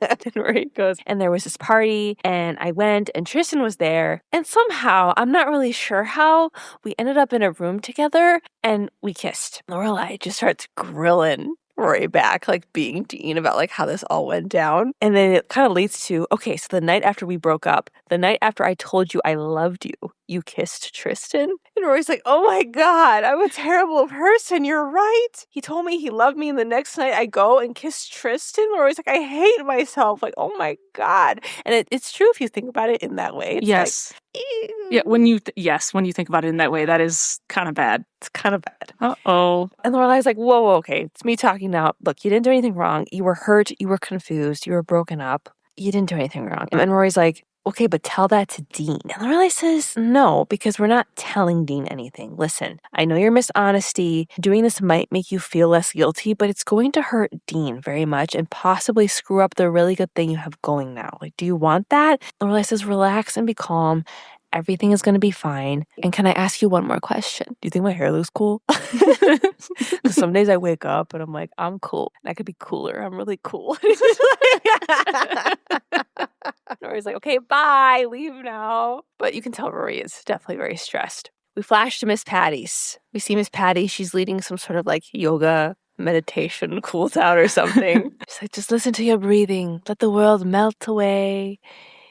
And Rory goes, and there was this party and I went and Tristan was there. And somehow, I'm not really sure how, we ended up in a room together and we kissed. Lorelai just starts grilling Rory back, like being Dean about like how this all went down. And then it kind of leads to, okay, so the night after we broke up, the night after I told you I loved you, you kissed Tristan? And Rory's like, oh my God, I'm a terrible person. You're right. He told me he loved me and the next night I go and kiss Tristan. Rory's like, I hate myself. Like, oh my God. And it's true if you think about it in that way. It's yes. Like, ew. Yeah, when you think about it in that way, that is kind of bad. It's kind of bad. Uh-oh. And Lorelai's like, whoa, okay, it's me talking now. Look, you didn't do anything wrong. You were hurt. You were confused. You were broken up. You didn't do anything wrong. And Rory's like, okay, but tell that to Dean. And Lorelai says, no, because we're not telling Dean anything. Listen, I know your mishonesty. Doing this might make you feel less guilty, but it's going to hurt Dean very much and possibly screw up the really good thing you have going now. Like, do you want that? Lorelai says, relax and be calm. Everything is going to be fine. And can I ask you one more question? Do you think my hair looks cool? Because some days I wake up and I'm like, I'm cool. And I could be cooler. I'm really cool. Rory's like, okay, bye. Leave now. But you can tell Rory is definitely very stressed. We flash to Miss Patty's. We see Miss Patty. She's leading some sort of like yoga meditation cool down or something. She's like, just listen to your breathing. Let the world melt away.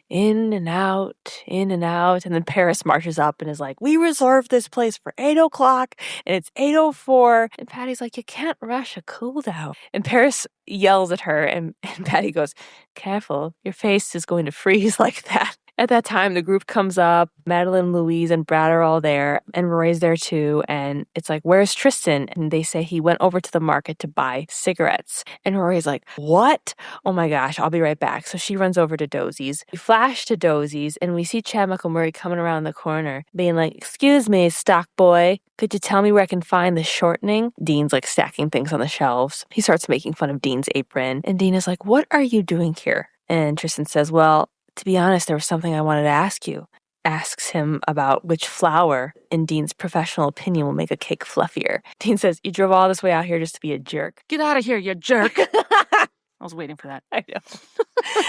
In and out, in and out. And then Paris marches up and is like, we reserved this place for 8 o'clock and it's 8:04. And Patty's like, you can't rush a cool down. And Paris yells at her and Patty goes, careful, your face is going to freeze like that. At that time, the group comes up. Madeline, Louise, and Brad are all there. And Rory's there too. And it's like, where's Tristan? And they say he went over to the market to buy cigarettes. And Rory's like, what? Oh my gosh, I'll be right back. So she runs over to Dosie's. We flash to Dosie's and we see Chad Murray coming around the corner being like, excuse me, stock boy. Could you tell me where I can find the shortening? Dean's like stacking things on the shelves. He starts making fun of Dean's apron. And Dean is like, what are you doing here? And Tristan says, well, to be honest, there was something I wanted to ask you. Asks him about which flour, in Dean's professional opinion, will make a cake fluffier. Dean says, you drove all this way out here just to be a jerk. Get out of here, you jerk. I was waiting for that. I know.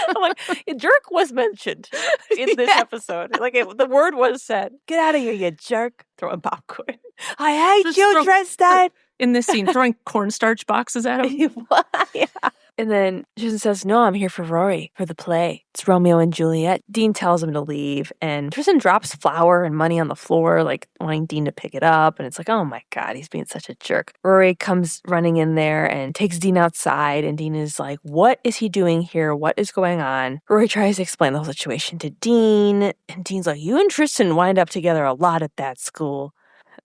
I'm like, a jerk was mentioned in this episode. Like, the word was said. Get out of here, you jerk. Throwing popcorn. I hate you, Tristan. In this scene, throwing cornstarch boxes at him. Yeah. And then Tristan says, no, I'm here for Rory, for the play. It's Romeo and Juliet. Dean tells him to leave. And Tristan drops flour and money on the floor, like wanting Dean to pick it up. And it's like, oh my God, he's being such a jerk. Rory comes running in there and takes Dean outside. And Dean is like, what is he doing here? What is going on? Rory tries to explain the whole situation to Dean. And Dean's like, you and Tristan wind up together a lot at that school.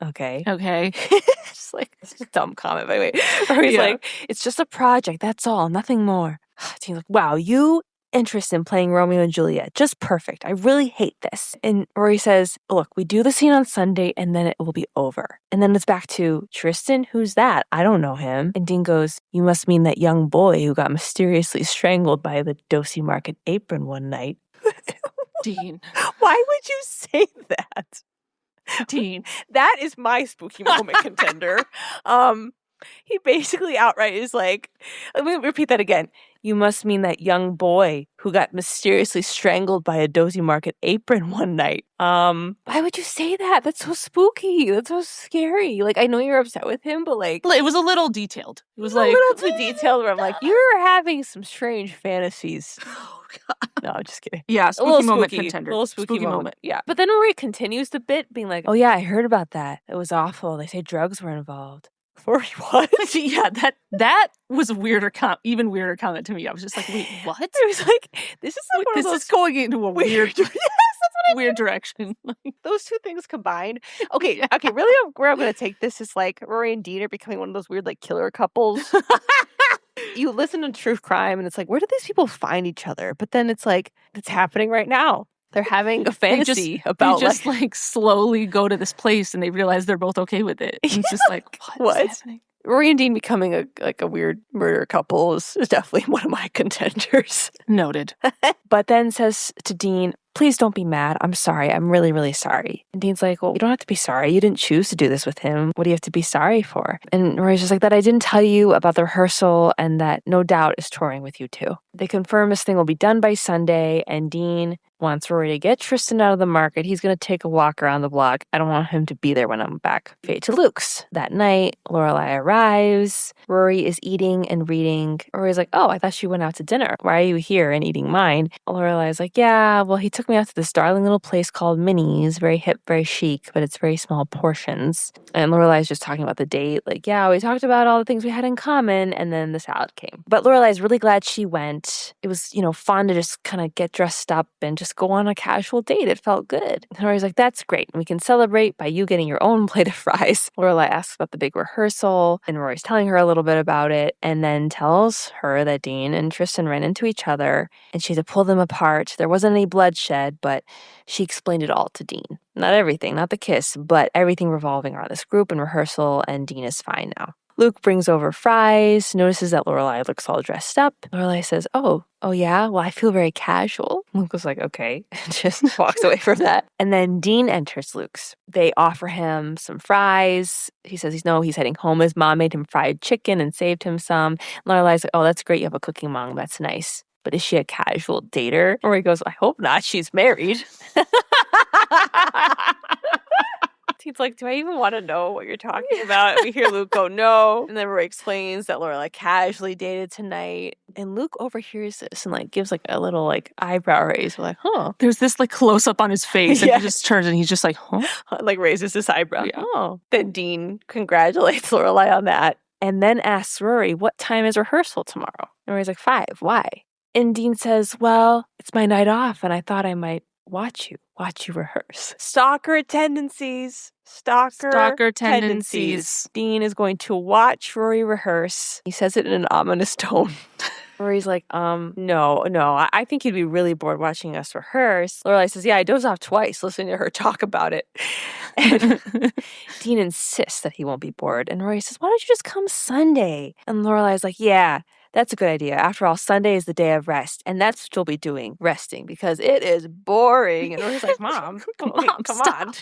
Okay. It's like, it's a dumb comment, by the way. Rory's like, it's just a project, that's all, nothing more. Dean's like, wow, you and Tristan playing Romeo and Juliet, just perfect. I really hate this. And Rory says, look, we do the scene on Sunday and then it will be over. And then it's back to, Tristan, who's that? I don't know him. And Dean goes, you must mean that young boy who got mysteriously strangled by the Dosie Market apron one night. Dean. Why would you say that? Dean. That is my spooky moment contender. He basically outright is like, let me repeat that again. You must mean that young boy who got mysteriously strangled by a Dozy Market apron one night. Why would you say that? That's so spooky. That's so scary. Like, I know you're upset with him, but like, It was a little detailed. It was like a little too detailed where I'm like, you're having some strange fantasies. Oh, God. No, I'm just kidding. Yeah, A spooky little moment spooky. contender. A little spooky moment. moment. Yeah. But then Rory continues the bit being like, oh yeah, I heard about that. It was awful. They say drugs were involved. Rory, what? Yeah, that was a even weirder comment to me. I was just like, wait, what? It was like, this is like one of This those is going into a weird, yes, that's what I weird direction. those two things combined. Okay, okay, really where I'm going to take this is like Rory and Dean are becoming one of those weird like killer couples. You listen to true crime and it's like, where do these people find each other? But then it's like, it's happening right now. They're having a fantasy about they just like slowly go to this place and they realize they're both okay with it. And it's just like, what is happening? Rory and Dean becoming a weird murder couple is definitely one of my contenders. Noted. But then says to Dean, please don't be mad. I'm sorry. I'm really, really sorry. And Dean's like, well, you don't have to be sorry. You didn't choose to do this with him. What do you have to be sorry for? And Rory's just like, that I didn't tell you about the rehearsal and that no doubt is touring with you too. They confirm this thing will be done by Sunday, and Dean wants Rory to get Tristan out of the market. He's going to take a walk around the block. I don't want him to be there when I'm back. Fade to Luke's. That night, Lorelai arrives. Rory is eating and reading. Rory's like, oh, I thought you went out to dinner. Why are you here and eating mine? Lorelai's like, yeah, well, he took me out to this darling little place called Minnie's. Very hip, very chic, but it's very small portions. And Lorelai's just talking about the date. Like, yeah, we talked about all the things we had in common, and then the salad came. But Lorelai's really glad she went. It was, fun to just kind of get dressed up and just go on a casual date. It felt good. And Rory's like, that's great. We can celebrate by you getting your own plate of fries. Lorelai asks about the big rehearsal, and Rory's telling her a little bit about it, and then tells her that Dean and Tristan ran into each other, and she had to pull them apart. There wasn't any bloodshed, but she explained it all to Dean. Not everything, not the kiss, but everything revolving around this group and rehearsal, and Dean is fine now. Luke brings over fries, notices that Lorelai looks all dressed up. Lorelai says, oh yeah? Well, I feel very casual. Luke was like, okay, and just walks away from that. And then Dean enters Luke's. They offer him some fries. He says he's heading home. His mom made him fried chicken and saved him some. Lorelai's like, oh, that's great. You have a cooking mom. That's nice. But is she a casual dater? Or he goes, I hope not. She's married. He's like, do I even want to know what you're talking about? And we hear Luke go, no. And then Rory explains that Lorelai casually dated tonight. And Luke overhears this and gives a little eyebrow raise. We're like, huh. There's this close up on his face and he just turns and he's just like, huh? Raises his eyebrow. Yeah. Oh. Then Dean congratulates Lorelai on that. And then asks Rory, what time is rehearsal tomorrow? And Rory's like, 5. Why? And Dean says, well, it's my night off and I thought I might watch you rehearse. Stalker tendencies. Dean is going to watch Rory rehearse. He says it in an ominous tone. Rory's like, no, I think you'd be really bored watching us rehearse. Lorelai says, yeah, I dozed off twice listening to her talk about it. And Dean insists that he won't be bored. And Rory says, why don't you just come Sunday? And Lorelai's like, yeah, that's a good idea. After all, Sunday is the day of rest. And that's what you'll be doing, resting, because it is boring. And Rory's like, Mom, come on.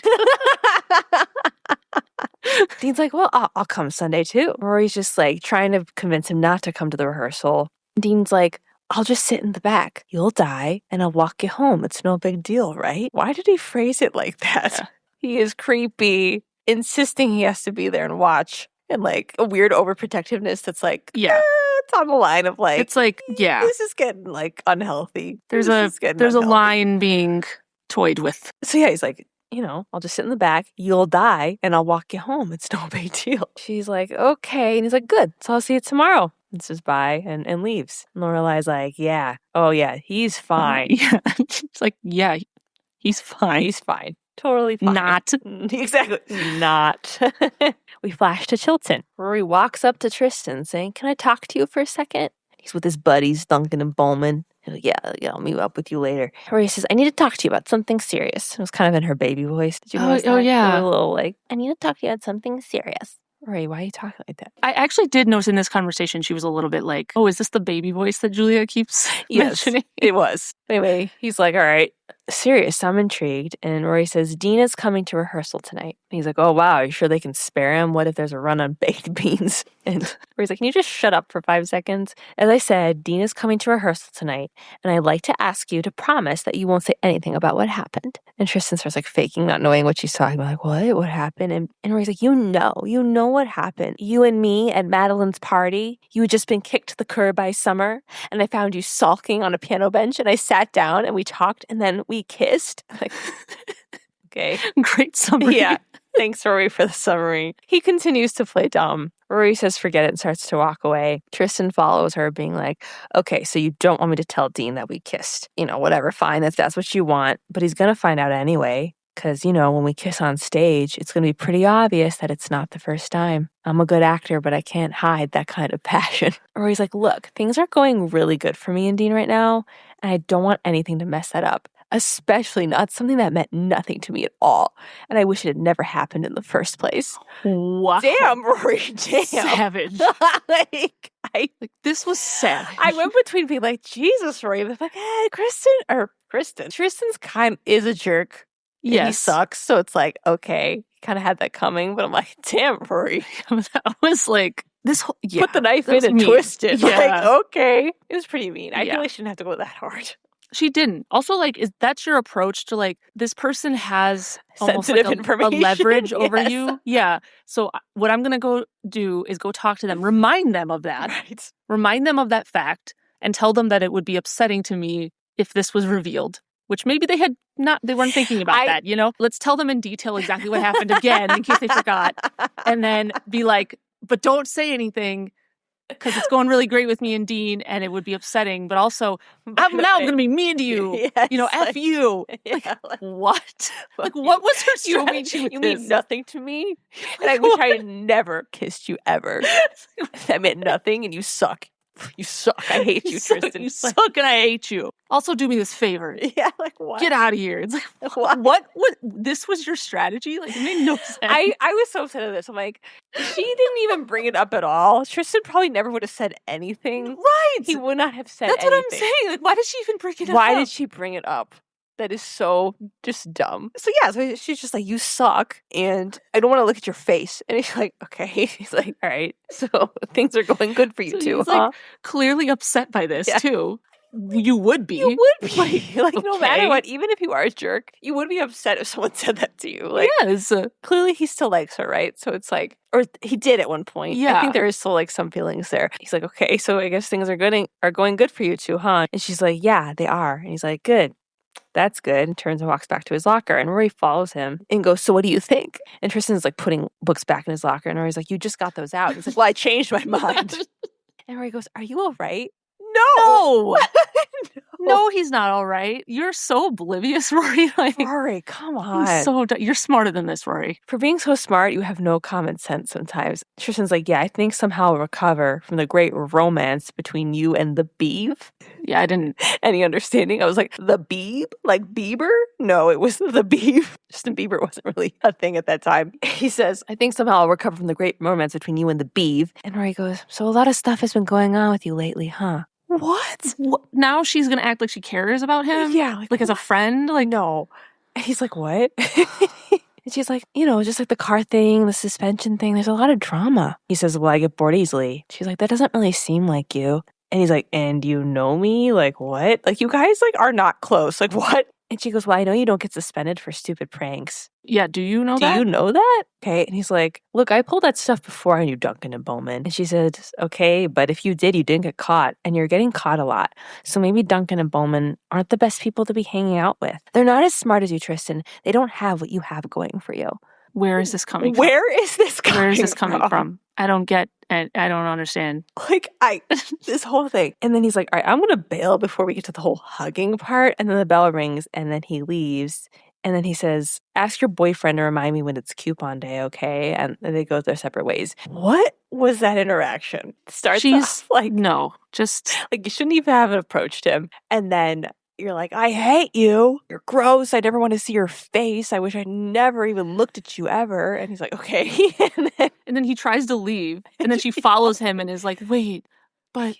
Dean's like, well, I'll come Sunday too. Rory's just trying to convince him not to come to the rehearsal. Dean's like, I'll just sit in the back. You'll die and I'll walk you home. It's no big deal, right? Why did he phrase it like that? Yeah. He is creepy, insisting he has to be there and watch. And a weird overprotectiveness that's it's on the line of it's yeah. This is getting unhealthy. There's a line being toyed with. So yeah, he's like, I'll just sit in the back. You'll die and I'll walk you home. It's no big deal. She's like, okay. And he's like, good. So I'll see you tomorrow. And says bye and leaves. And Lorelai's like, yeah. Oh yeah, he's fine. Yeah. It's like, yeah, he's fine. He's fine. Totally fine. Not. Exactly. Not. We flash to Chilton. Rory walks up to Tristan saying, can I talk to you for a second? He's with his buddies, Duncan and Bowman. Yeah, I'll meet up with you later. Rory says, I need to talk to you about something serious. It was kind of in her baby voice. Did you notice that? Oh, yeah. A little I need to talk to you about something serious. Rory, why are you talking like that? I actually did notice in this conversation she was a little bit like, oh, is this the baby voice that Julia keeps mentioning? It was. Anyway, he's like, all right, serious, I'm intrigued. And Rory says, Dina's coming to rehearsal tonight. And he's like, oh, wow, are you sure they can spare him? What if there's a run on baked beans? And Rory's like, can you just shut up for 5 seconds? As I said, Dina's coming to rehearsal tonight, and I'd like to ask you to promise that you won't say anything about what happened. And Tristan starts like faking not knowing what she's talking about. Like, what? What happened? And Rory's like, you know what happened. You and me at Madeline's party, you had just been kicked to the curb by Summer, and I found you sulking on a piano bench, and I sat down and we talked, and then we kissed. Like, okay. Great summary. Yeah. Thanks, Rory, for the summary. He continues to play dumb. Rory says forget it and starts to walk away. Tristan follows her, being like, okay, so you don't want me to tell Dean that we kissed. You know, whatever, fine, if that's what you want. But he's going to find out anyway. Because, you know, when we kiss on stage, it's going to be pretty obvious that it's not the first time. I'm a good actor, but I can't hide that kind of passion. Rory's like, look, things are going really good for me and Dean right now, and I don't want anything to mess that up. Especially not something that meant nothing to me at all. And I wish it had never happened in the first place. Wow. Damn, Rory, damn. Savage. This was savage. I went between being like, Jesus, Rory, but like, Kristen. Tristan's kind is a jerk. Yes. He sucks. So it's like, okay, kind of had that coming, but I'm like, damn, Rory. That was like, this whole, put the knife in and twist it. Yeah. Like, okay. It was pretty mean. I feel like she didn't have to go that hard. She didn't. Also, like, that's your approach to, like, this person has almost sensitive like information. a leverage over you. Yeah. So what I'm going to go do is go talk to them, remind them of that, right. Remind them of that fact, and tell them that it would be upsetting to me if this was revealed, which maybe they weren't thinking about that, you know? Let's tell them in detail exactly what happened again in case they forgot. And then be like, but don't say anything, because it's going really great with me and Dean, and it would be upsetting. But also, I'm going to be mean to you. Yes, you know, F you. Yeah, like, what? Like, what was her strategy? You mean nothing to me? And I wish I had never kissed you ever. That meant nothing, and you suck. You suck. I hate you, Tristan. You suck, and I hate you. Also, do me this favor. Yeah, like what? Get out of here. It's like, what? This was your strategy? Like, it made no sense. I was so upset at this. I'm like, she didn't even bring it up at all. Tristan probably never would have said anything. Right. He would not have said anything. That's what I'm saying. Like, why did she even bring it up? Why did she bring it up? That is so just dumb. So yeah, so she's just like, you suck, and I don't want to look at your face. And he's like, okay. He's like, all right. So things are going good for you so too, he's huh? Like, clearly upset by this too. You would be. Like okay. No matter what, even if you are a jerk, you would be upset if someone said that to you. Like, yes. Clearly he still likes her, right? So it's like, or he did at one point. Yeah. I think there is still like some feelings there. He's like, okay, so I guess things are going good for you two, huh? And she's like, yeah, they are. And he's like, good. That's good. And turns and walks back to his locker. And Rory follows him and goes, so what do you think? And Tristan's like putting books back in his locker. And Rory's like, you just got those out. And he's like, well, I changed my mind. And Rory goes, are you all right? No. No, he's not all right. You're so oblivious, Rory. Like, Rory, come on. You're smarter than this, Rory. For being so smart, you have no common sense sometimes. Tristan's like, yeah, I think somehow I'll recover from the great romance between you and the Beeve. Yeah, I didn't. Any understanding? I was like, the Beebe? Like Bieber? No, it was the Beeve. Justin Bieber wasn't really a thing at that time. He says, I think somehow I'll recover from the great romance between you and the Beeve. And Rory goes, so a lot of stuff has been going on with you lately, huh? What? Now she's going to act like she cares about him? Yeah. Like as a friend? Like, no. And he's like, what? And she's like, you know, just like the car thing, the suspension thing, there's a lot of drama. He says, well, I get bored easily. She's like, that doesn't really seem like you. And he's like, and you know me? Like, what? Like, you guys, like, are not close. Like, what? And she goes, well, I know you don't get suspended for stupid pranks. Yeah, do you know that? Do you know that? Okay. And he's like, look, I pulled that stuff before I knew Duncan and Bowman. And she said, okay, but if you did, you didn't get caught. And you're getting caught a lot. So maybe Duncan and Bowman aren't the best people to be hanging out with. They're not as smart as you, Tristan. They don't have what you have going for you. Where is this coming from? Where is this coming from? I don't get and I don't understand. Like, this whole thing. And then he's like, all right, I'm going to bail before we get to the whole hugging part. And then the bell rings and then he leaves. And then he says, ask your boyfriend to remind me when it's coupon day, okay? And then they go their separate ways. What was that interaction? Starts off like, no, just like you shouldn't even have approached him. And then You're like, I hate you. You're gross. I never want to see your face. I wish I never even looked at you ever. And he's like, okay. And then he tries to leave. And then she follows him and is like, wait, but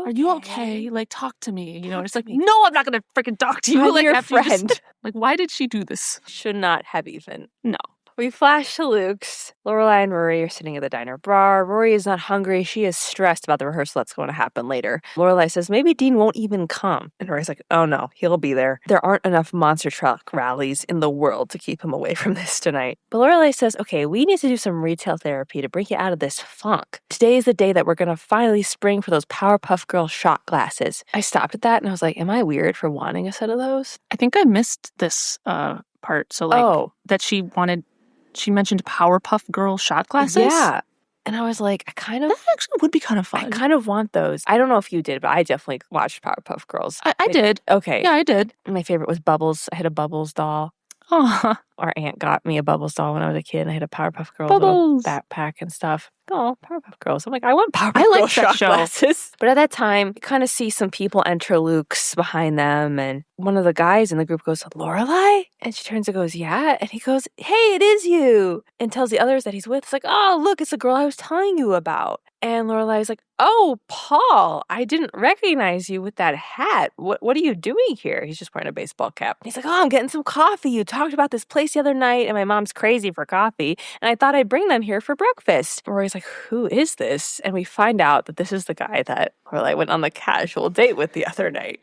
are you okay? Like, talk to me. You know, and it's like, no, I'm not going to freaking talk to you. I'm like, your after you friend. just- like, why did she do this? Should not have even. No. We flash to Luke's. Lorelai and Rory are sitting at the diner bar. Rory is not hungry. She is stressed about the rehearsal that's going to happen later. Lorelai says maybe Dean won't even come. And Rory's like, oh no, he'll be there. There aren't enough monster truck rallies in the world to keep him away from this tonight. But Lorelai says, okay, we need to do some retail therapy to bring you out of this funk. Today is the day that we're going to finally spring for those Powerpuff Girl shot glasses. I stopped at that and I was like, am I weird for wanting a set of those? I think I missed this part. So, like, that she mentioned Powerpuff Girl shot glasses. Yeah. And I was like, that actually would be kind of fun. I kind of want those. I don't know if you did, but I definitely watched Powerpuff Girls. I did. Okay. Yeah, I did. My favorite was Bubbles. I had a Bubbles doll. Oh. Our aunt got me a Bubbles doll when I was a kid. And I had a Powerpuff Girls Bubbles. little backpack and stuff. Oh, Powerpuff Girls. I'm like, I want Powerpuff like Girls that shot show. glasses. But at that time, you kind of see some people enter Luke's behind them. And one of the guys in the group goes, Lorelai? And she turns and goes, yeah. And he goes, hey, it is you. And tells the others that he's with. It's like, oh, look, it's the girl I was telling you about. And Lorelai's like, oh, Paul, I didn't recognize you with that hat. What are you doing here? He's just wearing a baseball cap. And he's like, oh, I'm getting some coffee. You talked about this place the other night, and my mom's crazy for coffee, and I thought I'd bring them here for breakfast. And Rory's like, who is this? And we find out that this is the guy that Lorelai went on the casual date with the other night.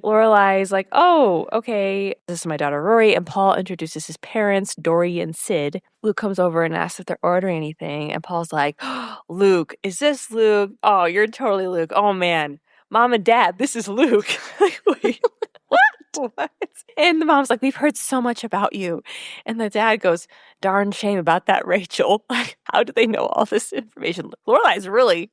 Lorelai's like, oh, okay, this is my daughter Rory, and Paul introduces his parents, Dory and Sid. Luke comes over and asks if they're ordering anything, and Paul's like, oh, Luke, is this Luke? Oh, you're totally Luke. Oh, man. Mom and Dad, this is Luke. Like, wait, what? And the mom's like, we've heard so much about you. And the dad goes, darn shame about that, Rachel. Like, how do they know all this information? Lorelai's really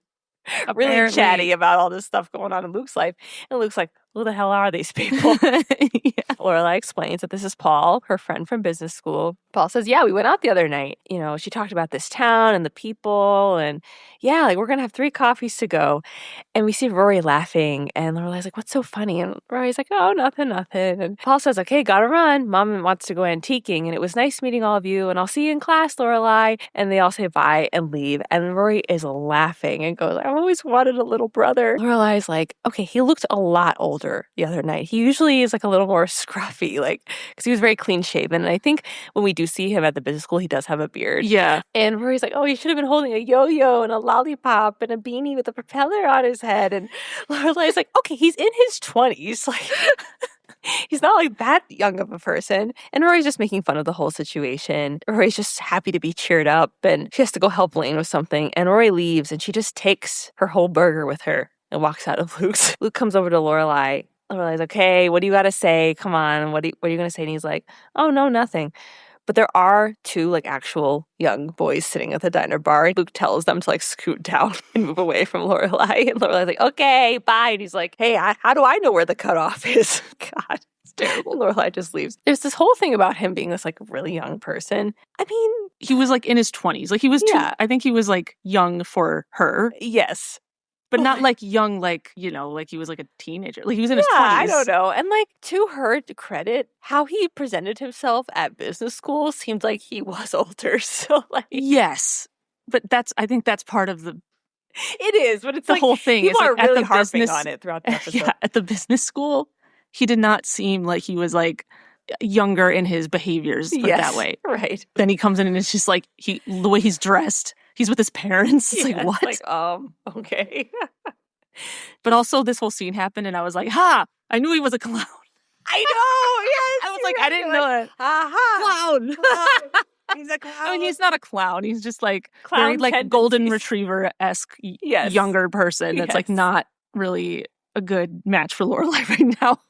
chatty about all this stuff going on in Luke's life. And Luke's like, who the hell are these people? Yeah. Lorelai explains that this is Paul, her friend from business school. Paul says, yeah, we went out the other night. You know, she talked about this town and the people. And yeah, like, we're going to have 3 coffees to go. And we see Rory laughing. And Lorelai's like, what's so funny? And Rory's like, oh, nothing. And Paul says, okay, gotta run. Mom wants to go antiquing. And it was nice meeting all of you. And I'll see you in class, Lorelai. And they all say bye and leave. And Rory is laughing and goes, I've always wanted a little brother. Lorelai's like, okay, he looked a lot older the other night. He usually is like a little more scruffy, like, because he was very clean shaven. And I think when we do see him at the business school, he does have a beard. Yeah. And Rory's like, oh, he should have been holding a yo-yo and a lollipop and a beanie with a propeller on his head. And Lorelai's like, okay, he's in his 20s. Like, he's not like that young of a person. And Rory's just making fun of the whole situation. Rory's just happy to be cheered up, and she has to go help Lane with something. And Rory leaves, and she just takes her whole burger with her and walks out of Luke's. Luke comes over to Lorelai. Lorelai's, okay, what do you got to say? Come on, what are you going to say? And he's like, oh, no, nothing. But there are 2 like actual young boys sitting at the diner bar. Luke tells them to like scoot down and move away from Lorelai. And Lorelai's like, okay, bye. And he's like, hey, how do I know where the cutoff is? God, it's terrible. Lorelai just leaves. There's this whole thing about him being this like really young person. I mean, he was like in his 20s. Like, he was I think he was like young for her. Yes. But not like young, like, you know, like he was like a teenager. Like, he was in his 20s. I don't know. And like, to her credit, how he presented himself at business school seemed like he was older. So like, yes. But I think that's part of the... It is, but it's the like, whole thing. People is are like really at the harping business, on it throughout the episode. Yeah, at the business school, he did not seem like he was like younger in his behaviors that way. Right. Then he comes in and it's just like, the way he's dressed, he's with his parents. It's like, what? Like, okay. But also this whole scene happened and I was like, I knew he was a clown. I know, yes. I was like, I didn't know it. Clown. He's a clown. I mean, he's not a clown. He's just like Clown very like tendencies. golden retriever-esque younger person that's like not really a good match for Lorelai right now.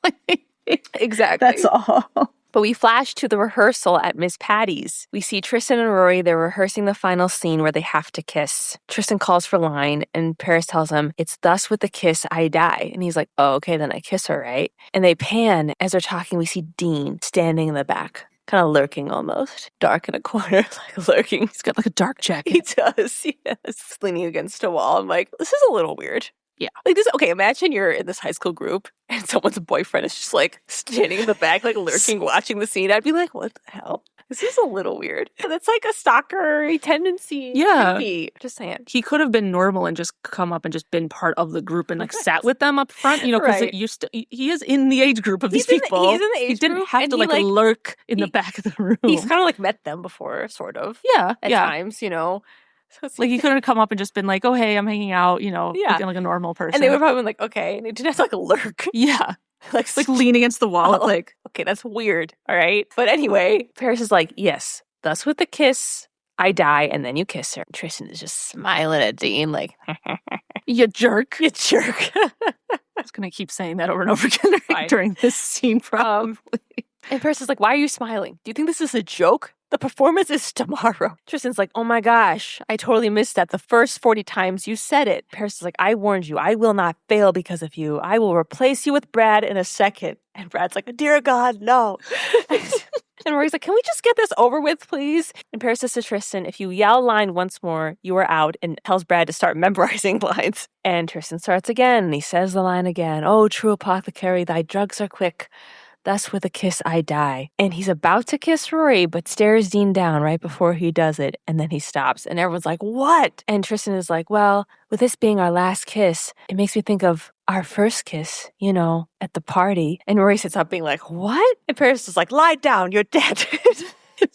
Exactly. That's all. But we flash to the rehearsal at Miss Patty's. We see Tristan and Rory. They're rehearsing the final scene where they have to kiss. Tristan calls for line, and Paris tells him, it's thus with the kiss I die. And he's like, oh, okay, then I kiss her, right? And they pan. As they're talking, we see Dean standing in the back, kind of lurking almost. Dark in a corner, like lurking. He's got like a dark jacket. He does, yes. Leaning against a wall. I'm like, this is a little weird. Yeah. Like this, okay, imagine you're in this high school group and someone's boyfriend is just like standing in the back, like lurking, watching the scene. I'd be like, what the hell? This is a little weird. That's like a stalker tendency. Yeah. Creepy. Just saying. He could have been normal and just come up and just been part of the group and like sat with them up front, you know, because he is in the age group of these people. He's in the age group. He didn't have to like lurk in the back of the room. He's kind of like met them before, sort of. Yeah. At times, you know. So like he could have come up and just been like, oh, hey, I'm hanging out, you know, looking like a normal person. And they would probably been like, okay. And he didn't have to like lurk. Yeah. like lean against the wall. Like, okay, that's weird. All right. But anyway, Paris is like, yes, thus with the kiss, I die, and then you kiss her. Tristan is just smiling at Dean like, you jerk. You jerk. I was going to keep saying that over and over again during this scene, probably. And Paris is like, why are you smiling? Do you think this is a joke? The performance is tomorrow. Tristan's like, oh my gosh, I totally missed that the first 40 times you said it. Paris is like, I warned you. I will not fail because of you. I will replace you with Brad in a second. And Brad's like, dear God, no. And Rory's like, can we just get this over with, please? And Paris says to Tristan, if you yell line once more, you are out, and tells Brad to start memorizing lines. And Tristan starts again, and he says the line again. Oh, true apothecary, thy drugs are quick. Thus with a kiss I die. And he's about to kiss Rory, but stares Dean down right before he does it. And then he stops. And everyone's like, what? And Tristan is like, well, with this being our last kiss, it makes me think of our first kiss, you know, at the party. And Rory sits up being like, what? And Paris is like, lie down, you're dead.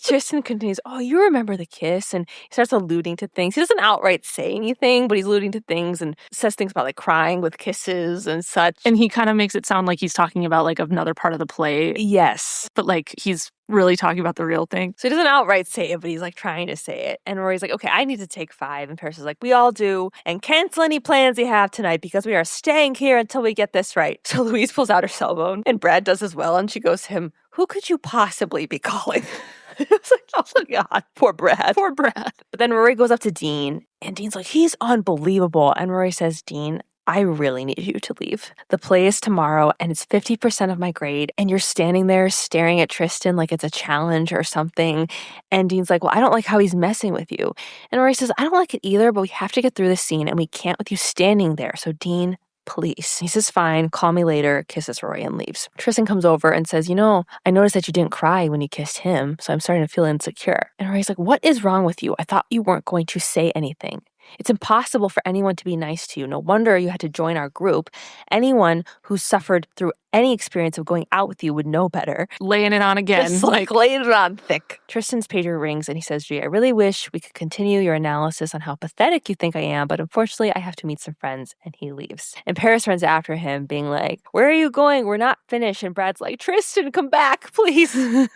Tristan continues, oh, you remember the kiss? And he starts alluding to things. He doesn't outright say anything, but he's alluding to things and says things about like crying with kisses and such. And he kind of makes it sound like he's talking about like another part of the play. Yes. But like he's really talking about the real thing. So he doesn't outright say it, but he's like trying to say it. And Rory's like, okay, I need to take 5. And Paris is like, we all do. And cancel any plans you have tonight because we are staying here until we get this right. So Louise pulls out her cell phone and Brad does as well. And she goes to him, who could you possibly be calling? I was like, oh my God, poor Brad. Poor Brad. But then Rory goes up to Dean and Dean's like, he's unbelievable. And Rory says, Dean, I really need you to leave. The play is tomorrow and it's 50% of my grade. And you're standing there staring at Tristan like it's a challenge or something. And Dean's like, well, I don't like how he's messing with you. And Rory says, I don't like it either, but we have to get through this scene and we can't with you standing there. So Dean, please. He says, fine, call me later, kisses Rory and leaves. Tristan comes over and says, you know, I noticed that you didn't cry when you kissed him, so I'm starting to feel insecure. And Rory's like, what is wrong with you? I thought you weren't going to say anything. It's impossible for anyone to be nice to you. No wonder you had to join our group. Anyone who suffered through any experience of going out with you would know better. Laying it on again. Just like laying it on thick. Tristan's pager rings and he says, gee, I really wish we could continue your analysis on how pathetic you think I am, but unfortunately I have to meet some friends. And he leaves. And Paris runs after him being like, where are you going? We're not finished. And Brad's like, Tristan, come back, please. So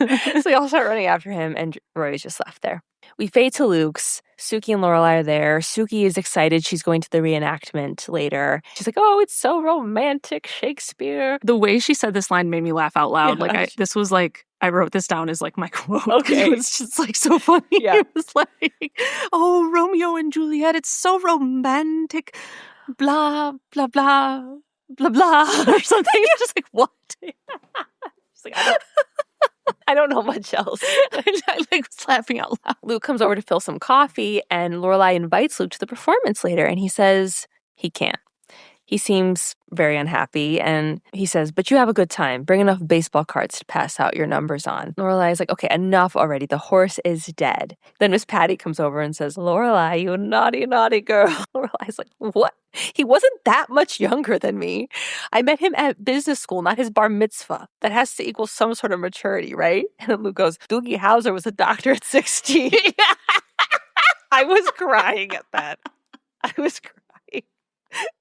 they all start running after him and Rory's just left there. We fade to Luke's. Suki and Lorelai are there. Suki is excited. She's going to the reenactment later. She's like, oh, it's so romantic, Shakespeare. The way she said this line made me laugh out loud. Yeah. This was like, I wrote this down as like my quote. Okay. It was just like so funny. Yeah. It was like, oh, Romeo and Juliet, it's so romantic. Blah, blah, blah, blah, blah, or something. Just like, what? Just like, I don't know much else. I was laughing out loud. Luke comes over to fill some coffee, and Lorelai invites Luke to the performance later, and he says he can't. He seems very unhappy, and he says, but you have a good time. Bring enough baseball cards to pass out your numbers on. Lorelai's like, okay, enough already. The horse is dead. Then Miss Patty comes over and says, Lorelai, you naughty, naughty girl. Lorelai's like, what? He wasn't that much younger than me. I met him at business school, not his bar mitzvah. That has to equal some sort of maturity, right? And then Luke goes, Doogie Howser was a doctor at 16. I was crying at that. I was crying.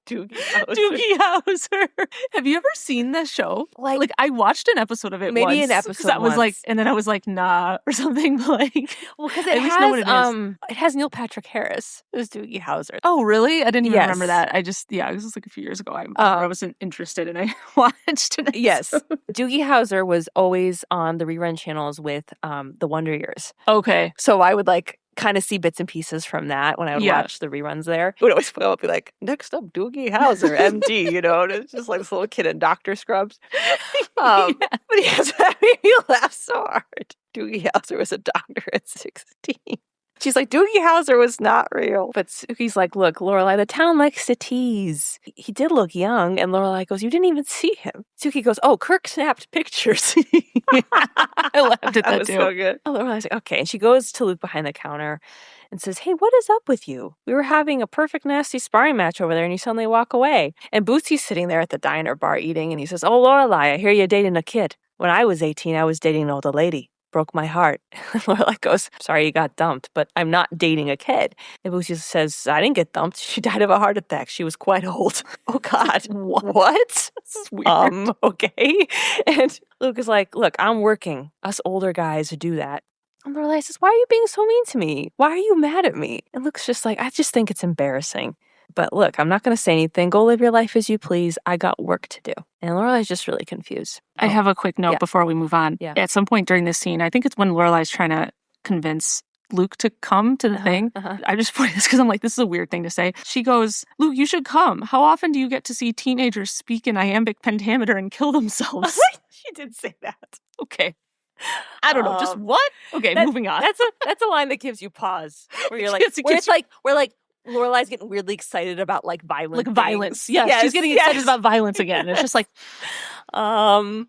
Doogie Howser. Have you ever seen this show? Like I watched an episode of it maybe once. An episode that was once. Like, and then I was like, nah, or something. Like, well, because it has Neil Patrick Harris as Doogie Howser. Oh, really? I didn't even remember that. It was just like a few years ago. I wasn't interested, and I watched it. Yes, Doogie Howser was always on the rerun channels with the Wonder Years. Okay, so I would like kind of see bits and pieces from that when I would watch the reruns there. It would always be like, next up, Doogie Howser, MD, you know, and it's just like this little kid in doctor scrubs. But that made me laugh so hard. Doogie Howser was a doctor at 16. She's like, Doogie Howser was not real. But Suki's like, look, Lorelai, the town likes to tease. He did look young. And Lorelai goes, you didn't even see him. Suki goes, oh, Kirk snapped pictures. I laughed at that was too. so good. Oh, Lorelai's like, okay. And she goes to Luke behind the counter and says, hey, what is up with you? We were having a perfect nasty sparring match over there and you suddenly walk away. And Boosie's sitting there at the diner bar eating and he says, oh, Lorelai, I hear you're dating a kid. When I was 18, I was dating an older lady. Broke my heart. Lorelai goes, sorry you got dumped, but I'm not dating a kid. And Boosie says, I didn't get dumped. She died of a heart attack. She was quite old. Oh, God. What? This is weird. Okay. And Luke is like, look, I'm working. Us older guys do that. And Lorelai says, why are you being so mean to me? Why are you mad at me? And Luke's just like, I just think it's embarrassing. But look, I'm not going to say anything. Go live your life as you please. I got work to do. And Lorelai's just really confused. I have a quick note before we move on. Yeah. At some point during this scene, I think it's when Lorelai's trying to convince Luke to come to the thing. I just put this because I'm like, this is a weird thing to say. She goes, Luke, you should come. How often do you get to see teenagers speak in iambic pentameter and kill themselves? She did say that. Okay. I don't know. Just what? Okay, moving on. That's a line that gives you pause. Where you're like, Lorelai's getting weirdly excited about like violence. Like violence. Yeah, she's getting excited about violence again. It's just like, okay.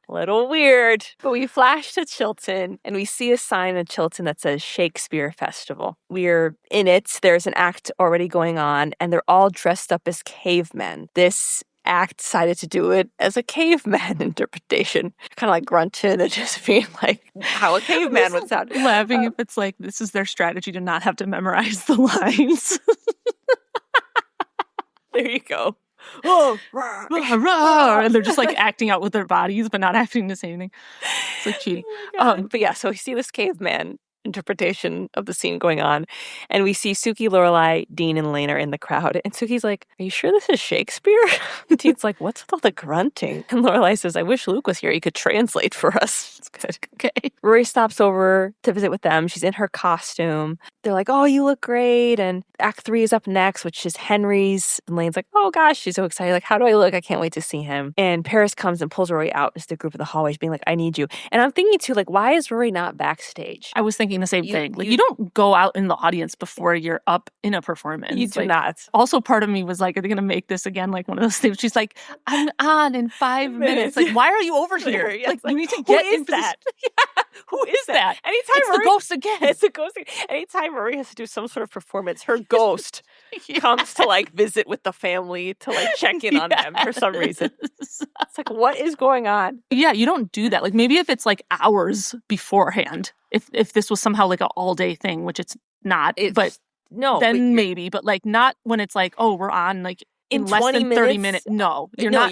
A little weird. But we flash to Chilton and we see a sign in Chilton that says Shakespeare Festival. We're in it. There's an act already going on and they're all dressed up as cavemen. This act decided to do it as a caveman interpretation, kind of like grunting and just being like how a caveman would sound. Laughing if it's like this is their strategy to not have to memorize the lines. There you go. Oh, and they're just like acting out with their bodies, but not having to say anything. It's like cheating. But yeah, so we see this caveman interpretation of the scene going on, and we see Suki, Lorelai, Dean, and Lane are in the crowd, and Suki's like, "Are you sure this is Shakespeare?" And Dean's like, "What's with all the grunting?" And Lorelai says, "I wish Luke was here. He could translate for us." It's good. Okay. Rory stops over to visit with them. She's in her costume. They're like, "Oh, you look great." And Act 3 is up next, which is Henry's. And Lane's like, "Oh gosh," she's so excited. Like, "How do I look? I can't wait to see him." And Paris comes and pulls Rory out into the group in the hallways, being like, "I need you." And I'm thinking too, like, why is Rory not backstage? I was thinking the same thing. Like, you don't go out in the audience before you're up in a performance. You do like, not. Also, part of me was like, are they going to make this again like one of those things? She's like, I'm on in 5 minutes. Like, why are you over here? Yes, like, you need to get in that. Who is that? Anytime it's Rory, the ghost again. It's the ghost again. Anytime Rory has to do some sort of performance, her ghost comes to like visit with the family to like check in on them for some reason. It's like, what is going on? Yeah, you don't do that. Like, maybe if it's like hours beforehand, if this was somehow like an all day thing, which it's not, but maybe, but like not when it's like, oh, we're on like in less than 30 minutes. No, you're not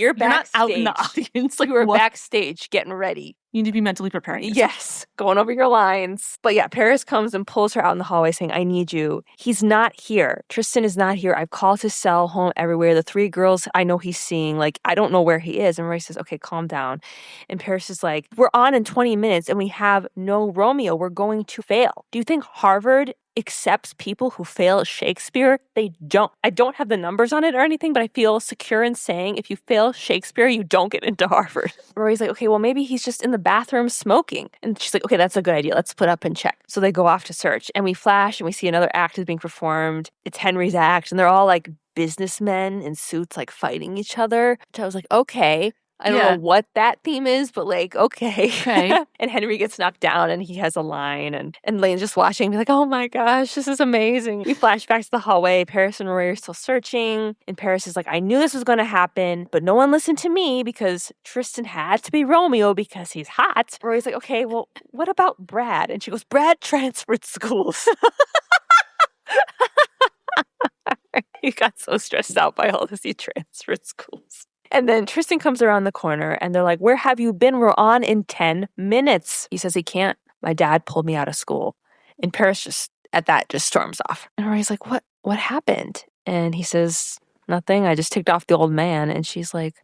out in the audience. Like, we're backstage getting ready. You need to be mentally preparing yourself. Yes, going over your lines. But yeah, Paris comes and pulls her out in the hallway saying, I need you. He's not here. Tristan is not here. I've called his cell home everywhere. The 3 girls I know he's seeing, like, I don't know where he is. And Rory says, okay, calm down. And Paris is like, we're on in 20 minutes and we have no Romeo. We're going to fail. Do you think Harvard accepts people who fail Shakespeare? They don't. I don't have the numbers on it or anything, but I feel secure in saying if you fail Shakespeare, you don't get into Harvard. Rory's like, okay, well, maybe he's just in the bathroom smoking. And she's like, okay, that's a good idea. Let's split up and check. So they go off to search and we flash and we see another act is being performed. It's Henry's act and they're all like businessmen in suits like fighting each other. Which I was like, okay. I don't know what that theme is, but like, okay. And Henry gets knocked down and he has a line and Lane's just watching and be like, oh my gosh, this is amazing. We flash back to the hallway. Paris and Rory are still searching. And Paris is like, I knew this was going to happen, but no one listened to me because Tristan had to be Romeo because he's hot. Rory's like, okay, well, what about Brad? And she goes, Brad transferred schools. He got so stressed out by all this. He transferred schools. And then Tristan comes around the corner and they're like, where have you been? We're on in 10 minutes. He says he can't. My dad pulled me out of school. And Paris just storms off. And Rory's like, what happened? And he says, nothing. I just ticked off the old man. And she's like,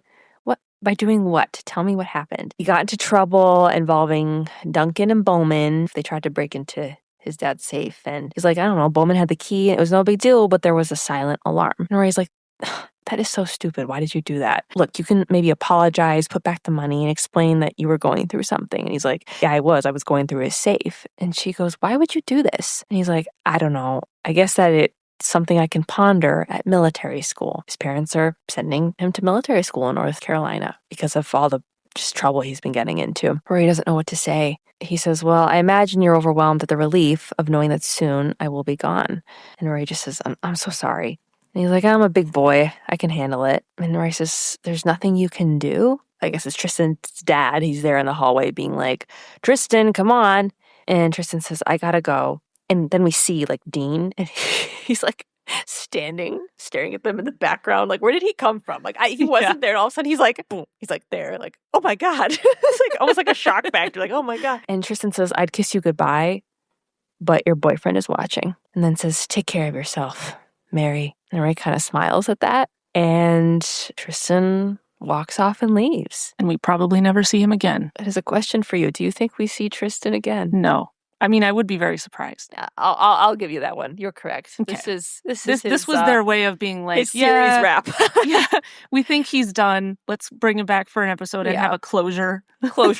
what? By doing what? Tell me what happened. He got into trouble involving Duncan and Bowman. They tried to break into his dad's safe. And he's like, I don't know. Bowman had the key. It was no big deal, but there was a silent alarm. And Rory's like, that is so stupid. Why did you do that? Look, you can maybe apologize, put back the money, and explain that you were going through something. And he's like, yeah, I was going through his safe. And she goes, why would you do this? And he's like, I don't know. I guess that it's something I can ponder at military school. His parents are sending him to military school in North Carolina because of all the just trouble he's been getting into. Rory doesn't know what to say. He says, well, I imagine you're overwhelmed at the relief of knowing that soon I will be gone. And Rory just says, I'm so sorry. And he's like, I'm a big boy. I can handle it. And Rory says, there's nothing you can do? I guess it's Tristan's dad. He's there in the hallway being like, Tristan, come on. And Tristan says, I gotta go. And then we see like Dean, and he's like standing, staring at them in the background. Like, where did he come from? Like, he wasn't there. And all of a sudden he's like, boom. He's like there, like, oh my God. It's like almost like a shock factor. Like, oh my God. And Tristan says, I'd kiss you goodbye, but your boyfriend is watching. And then says, take care of yourself, Mary. And Rory kind of smiles at that. And Tristan walks off and leaves. And we probably never see him again. That is a question for you. Do you think we see Tristan again? No. I mean, I would be very surprised. I'll give you that one. You're correct. Okay. This was their way of being like, his series wrap. Yeah, we think he's done. Let's bring him back for an episode and have a closure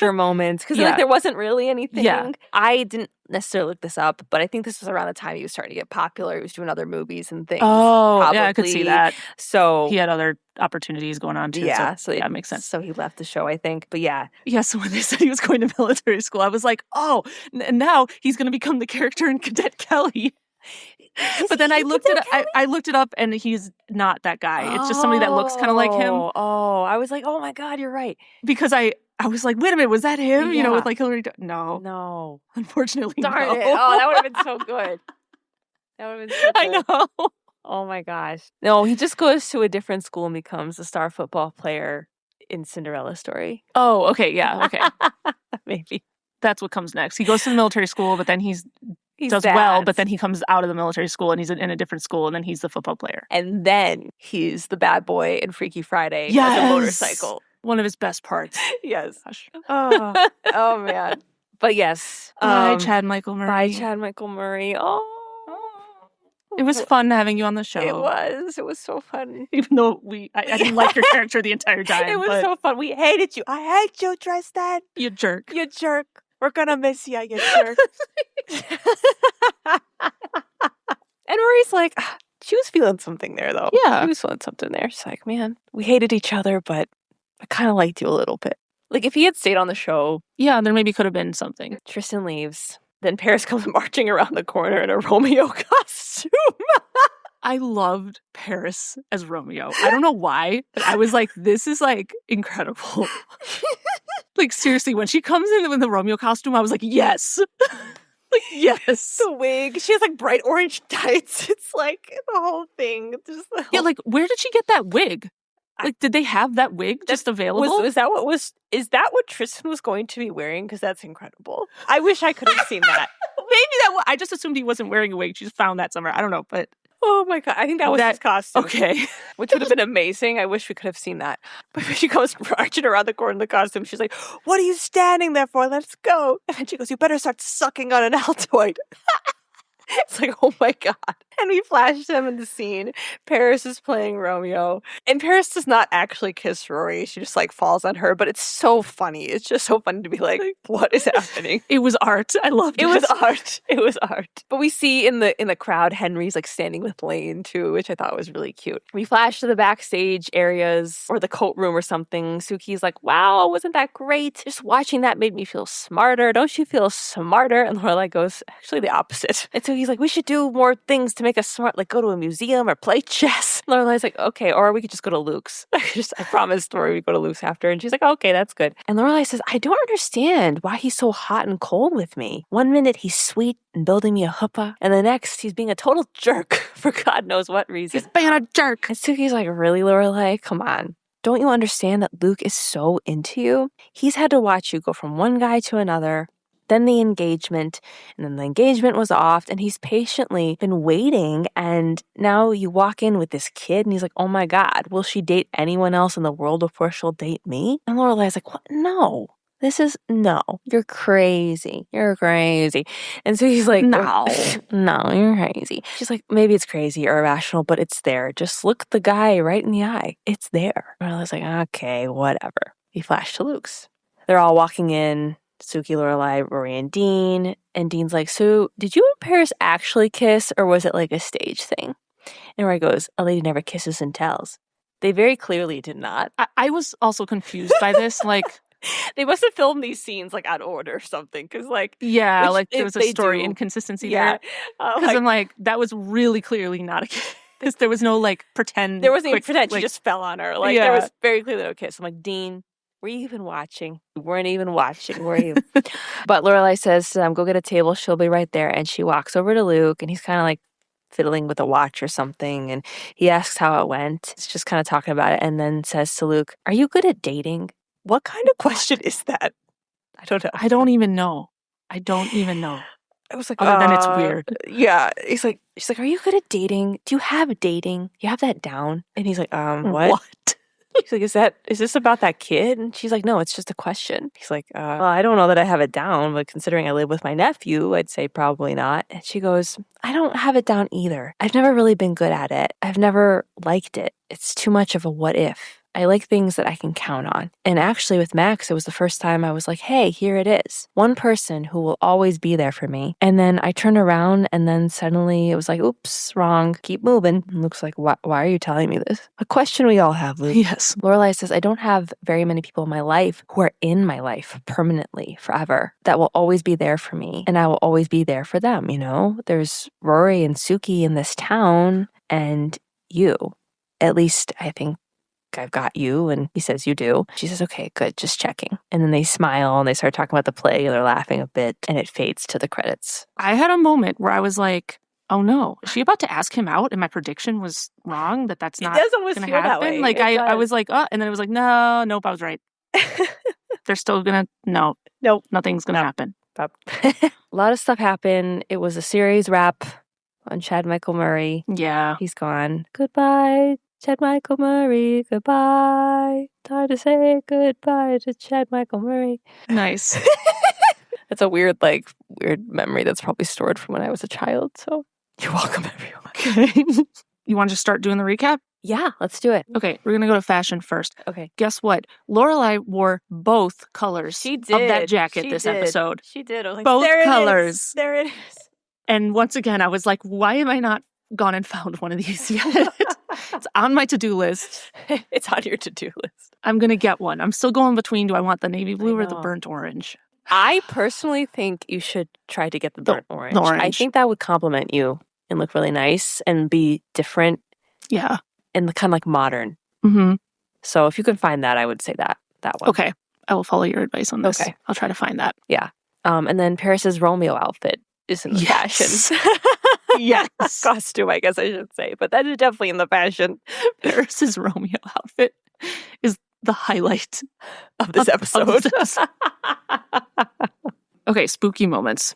moment. Because like there wasn't really anything. Yeah. I didn't necessarily look this up, but I think this was around the time he was starting to get popular. He was doing other movies and things. Oh, probably. Yeah, I could see that. So he had other opportunities going on too. Yeah, so it makes sense. So he left the show, I think. But yeah. Yeah, so when they said he was going to military school, I was like, oh, and now he's going to become the character in Cadet Kelly. But then I looked it up and he's not that guy. It's just somebody that looks kind of like him. Oh, I was like, oh my God, you're right. Because I was like, wait a minute, was that him? Yeah. You know, with like Hillary. No. Unfortunately, darn no. it. Oh, that would have been so good. That would have been so good. I know. Oh my gosh. No, he just goes to a different school and becomes a star football player in Cinderella's story. Oh, okay. Yeah. Okay. Maybe. That's what comes next. He goes to the military school, but then he does bad. well, but then he comes out of the military school and he's in a different school, and then he's the football player. And then he's the bad boy in Freaky Friday on a motorcycle. One of his best parts. Yes. Oh man. But yes. Bye, Chad Michael Murray. Bye, Chad Michael Murray. Oh. It was fun having you on the show. It was so fun. Even though I didn't like your character the entire time. It was so fun. We hated you. I hate you, Tristan. You jerk. You jerk. We're gonna miss you, you jerk. And Rory's like, she was feeling something there, though. Yeah. She was feeling something there. She's like, man, we hated each other, but I kind of liked you a little bit. Like, if he had stayed on the show. Yeah, there maybe could have been something. Tristan leaves. Then Paris comes marching around the corner in a Romeo costume. I loved Paris as Romeo. I don't know why, but I was like, this is like incredible. Like, seriously, when she comes in with the Romeo costume, I was like, yes. Like, yes. The wig. She has like bright orange tights. It's like the whole thing. Yeah, like, where did she get that wig? Like, did they have that wig just available? Is that what Tristan was going to be wearing? Because that's incredible. I wish I could have seen that. Maybe I just assumed he wasn't wearing a wig. She just found that somewhere. I don't know, but. Oh my God. I think that was his costume. Okay. Which would have been amazing. I wish we could have seen that. But when she comes marching around the corner in the costume, she's like, what are you standing there for? Let's go. And then she goes, you better start sucking on an Altoid. It's like, oh my God. And we flash them in the scene. Paris is playing Romeo. And Paris does not actually kiss Rory. She just like falls on her. But it's so funny. It's just so funny to be like, what is happening? It was art. I loved it. It was art. It was art. But we see in the crowd, Henry's like standing with Lane too, which I thought was really cute. We flash to the backstage areas or the coat room or something. Suki's like, wow, wasn't that great? Just watching that made me feel smarter. Don't you feel smarter? And Lorelai goes, actually the opposite. And so he's like, we should do more things to make us smart, like go to a museum or play chess. Lorelai's like, okay, or we could just go to Luke's. I promised Rory we'd go to Luke's after. And she's like, okay, that's good. And Lorelai says, I don't understand why he's so hot and cold with me. One minute he's sweet and building me a chuppah, and the next he's being a total jerk for God knows what reason. He's being a jerk. And Suki's like, really, Lorelai? Come on. Don't you understand that Luke is so into you? He's had to watch you go from one guy to another, then the engagement, and then the engagement was off, and he's patiently been waiting, and now you walk in with this kid, and he's like, oh my God, will she date anyone else in the world before she'll date me? And Lorelai's like, what? No. no, you're crazy. You're crazy. And so he's like, No. no, you're crazy. She's like, maybe it's crazy or irrational, but it's there. Just look the guy right in the eye. It's there. And I was like, okay, whatever. He flashed to Luke's. They're all walking in. Suki, Lorelai, Rory, and Dean. And Dean's like, so did you and Paris actually kiss or was it like a stage thing? And Rory goes, a lady never kisses and tells. They very clearly did not. I was also confused by this. Like, they must have filmed these scenes like out of order or something. Because yeah, like there was a story inconsistency there. Because I'm like, that was really clearly not a kiss. Because there was no like pretend. There wasn't even pretend. She just fell on her. There was very clearly no kiss. I'm like, Dean, were you even watching? You weren't even watching, were you? But Lorelai says, go get a table. She'll be right there. And she walks over to Luke and he's kind of like fiddling with a watch or something. And he asks how it went. It's just kind of talking about it. And then says to Luke, are you good at dating? What kind of question is that? I don't know. I don't even know. I was like, other than it's weird. Yeah. She's like, are you good at dating? Do you have dating? You have that down? And he's like, what? She's like, is this about that kid? And she's like, no, it's just a question. He's like, well, I don't know that I have it down, but considering I live with my nephew, I'd say probably not. And she goes, I don't have it down either. I've never really been good at it. I've never liked it. It's too much of a what if. I like things that I can count on. And actually with Max, it was the first time I was like, hey, here it is. One person who will always be there for me. And then I turned around and then suddenly it was like, oops, wrong. Keep moving. And Luke's like, why are you telling me this? A question we all have, Luke. Yes. Lorelai says, I don't have very many people in my life who are in my life permanently, forever, that will always be there for me. And I will always be there for them, you know? There's Rory and Suki in this town and you. At least I think I've got you. And he says, you do. She says, okay, good. Just checking. And then they smile and they start talking about the play. They're laughing a bit and it fades to the credits. I had a moment where I was like, oh no, is she about to ask him out? And my prediction was wrong, that's not going to happen. Like I was like, oh, and then it was like, nope, I was right. They're still going to, nope, nothing's going to happen. A lot of stuff happened. It was a series wrap on Chad Michael Murray. Yeah. He's gone. Goodbye, Chad Michael Murray, goodbye. Time to say goodbye to Chad Michael Murray. Nice. That's a weird memory that's probably stored from when I was a child. So you're welcome, everyone. Okay. You want to just start doing the recap? Yeah, let's do it. Okay, we're going to go to fashion first. Okay. Guess what? Lorelai wore both colors of that jacket episode. She did. I was like, both colors. There it is. And once again, I was like, why am I not gone and found one of these yet? It's on my to-do list. It's on your to-do list. I'm going to get one. I'm still going between, do I want the navy blue or the burnt orange? I personally think you should try to get the burnt orange. The orange. I think that would complement you and look really nice and be different. Yeah. And kind of like modern. Mm-hmm. So if you could find that, I would say that one. Okay. I will follow your advice on this. Okay. I'll try to find that. Yeah. And then Paris's Romeo outfit is in the fashion. Yes. Costume, I guess I should say. But that is definitely in the fashion. Paris's Romeo outfit is the highlight of this episode. Okay, spooky moments.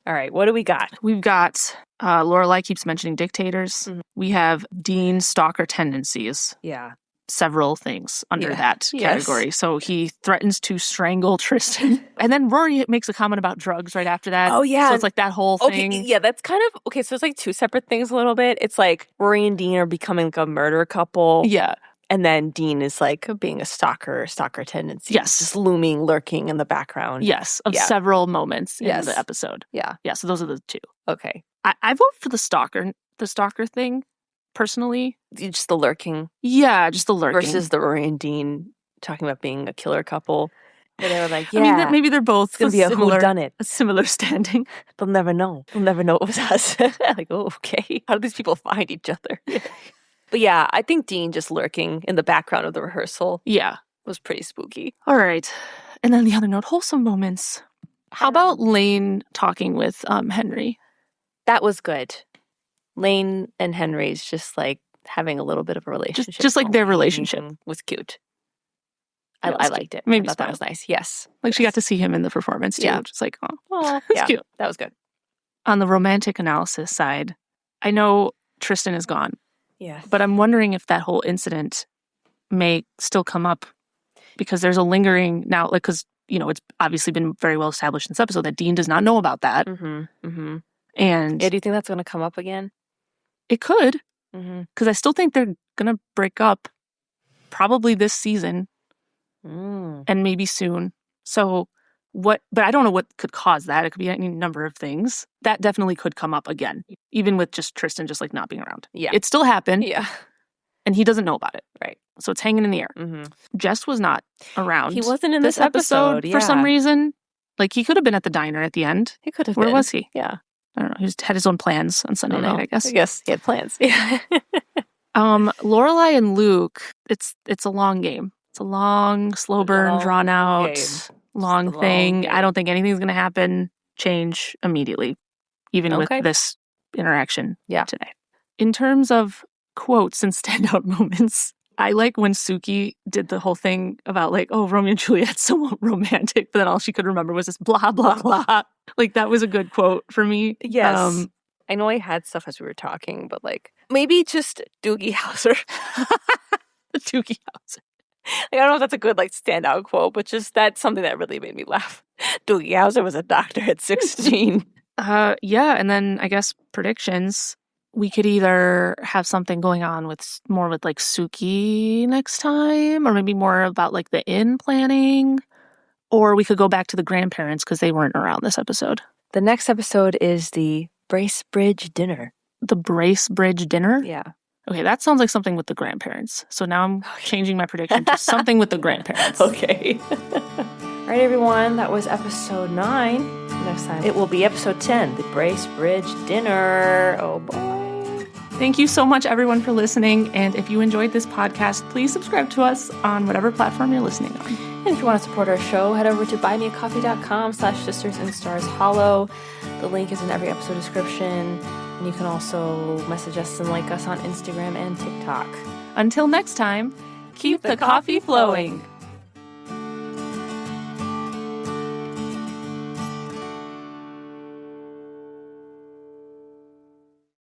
All right, what do we got? We've got Lorelai keeps mentioning dictators. Mm-hmm. We have Dean's stalker tendencies. Yeah. Several things under that category. So he threatens to strangle Tristan. And then Rory makes a comment about drugs right after that. Oh, yeah. So it's like that whole thing. Yeah, that's kind of... Okay, so it's like two separate things a little bit. It's like Rory and Dean are becoming like a murder couple. Yeah. And then Dean is like being a stalker tendency. Yes. Just looming, lurking in the background. Yes, of several moments in the episode. Yeah. Yeah, so those are the two. Okay. I vote for the stalker thing, personally. Just the lurking. Yeah, just the lurking. Versus the Rory and Dean talking about being a killer couple. Where they were like, I mean, maybe they're both it's gonna be a whodunit. A similar standing. They'll never know. They'll never know it was us. Like, oh, okay. How do these people find each other? But yeah, I think Dean just lurking in the background of the rehearsal. Yeah. Was pretty spooky. All right. And then the other note, wholesome moments. How about Lane talking with Henry? That was good. Lane and Henry's just like having a little bit of a relationship. Just like their relationship. Was cute. I liked it. Maybe that was nice. Yes. Like she got to see him in the performance too. Yeah. Just like, it's cute. That was good. On the romantic analysis side, I know Tristan is gone. Yeah. But I'm wondering if that whole incident may still come up because there's a lingering now, like, because it's obviously been very well established in this episode that Dean does not know about that. Mm-hmm. And Yeah, do you think that's going to come up again? it could, Mm-hmm. because I still think they're going to break up probably this season and maybe soon. So but I don't know what could cause that. It could be any number of things. That definitely could come up again, even with just Tristan just like not being around. Yeah. It still happened. Yeah. And he doesn't know about it. Right. So it's hanging in the air. Mm-hmm. Jess was not around. He wasn't in this episode for some reason. Like, he could have been at the diner at the end. He could have Where been. was he? Yeah. I don't know. He had his own plans on Sunday night, I guess. I guess he had plans. Yeah. Lorelai and Luke, it's a long game. It's a long, slow burn, drawn out, long thing. Game. I don't think anything's going to change immediately, even with this interaction today. In terms of quotes and standout moments, I like when Suki did the whole thing about like, oh, Romeo and Juliet's so romantic, but then all she could remember was this blah, blah, blah. Like, that was a good quote for me. Yes. I know I had stuff as we were talking, but like, maybe just Doogie Howser. Doogie Howser. I don't know if that's a good like standout quote, but just that's something that really made me laugh. Doogie Howser was a doctor at 16. Yeah, and then I guess predictions. We could either have something going on with like Suki next time, or maybe more about like the inn planning, or we could go back to the grandparents because they weren't around this episode. The next episode is the Bracebridge dinner. The Bracebridge dinner? Yeah. Okay, that sounds like something with the grandparents. So now I'm changing my prediction to something with the grandparents. Okay. All right, everyone. That was episode 9. Next time, it will be episode 10, the Bracebridge dinner. Oh, boy. Thank you so much, everyone, for listening. And if you enjoyed this podcast, please subscribe to us on whatever platform you're listening on. And if you want to support our show, head over to buymeacoffee.com/sistersinstarshollow. The link is in every episode description. And you can also message us and like us on Instagram and TikTok. Until next time, keep the coffee flowing.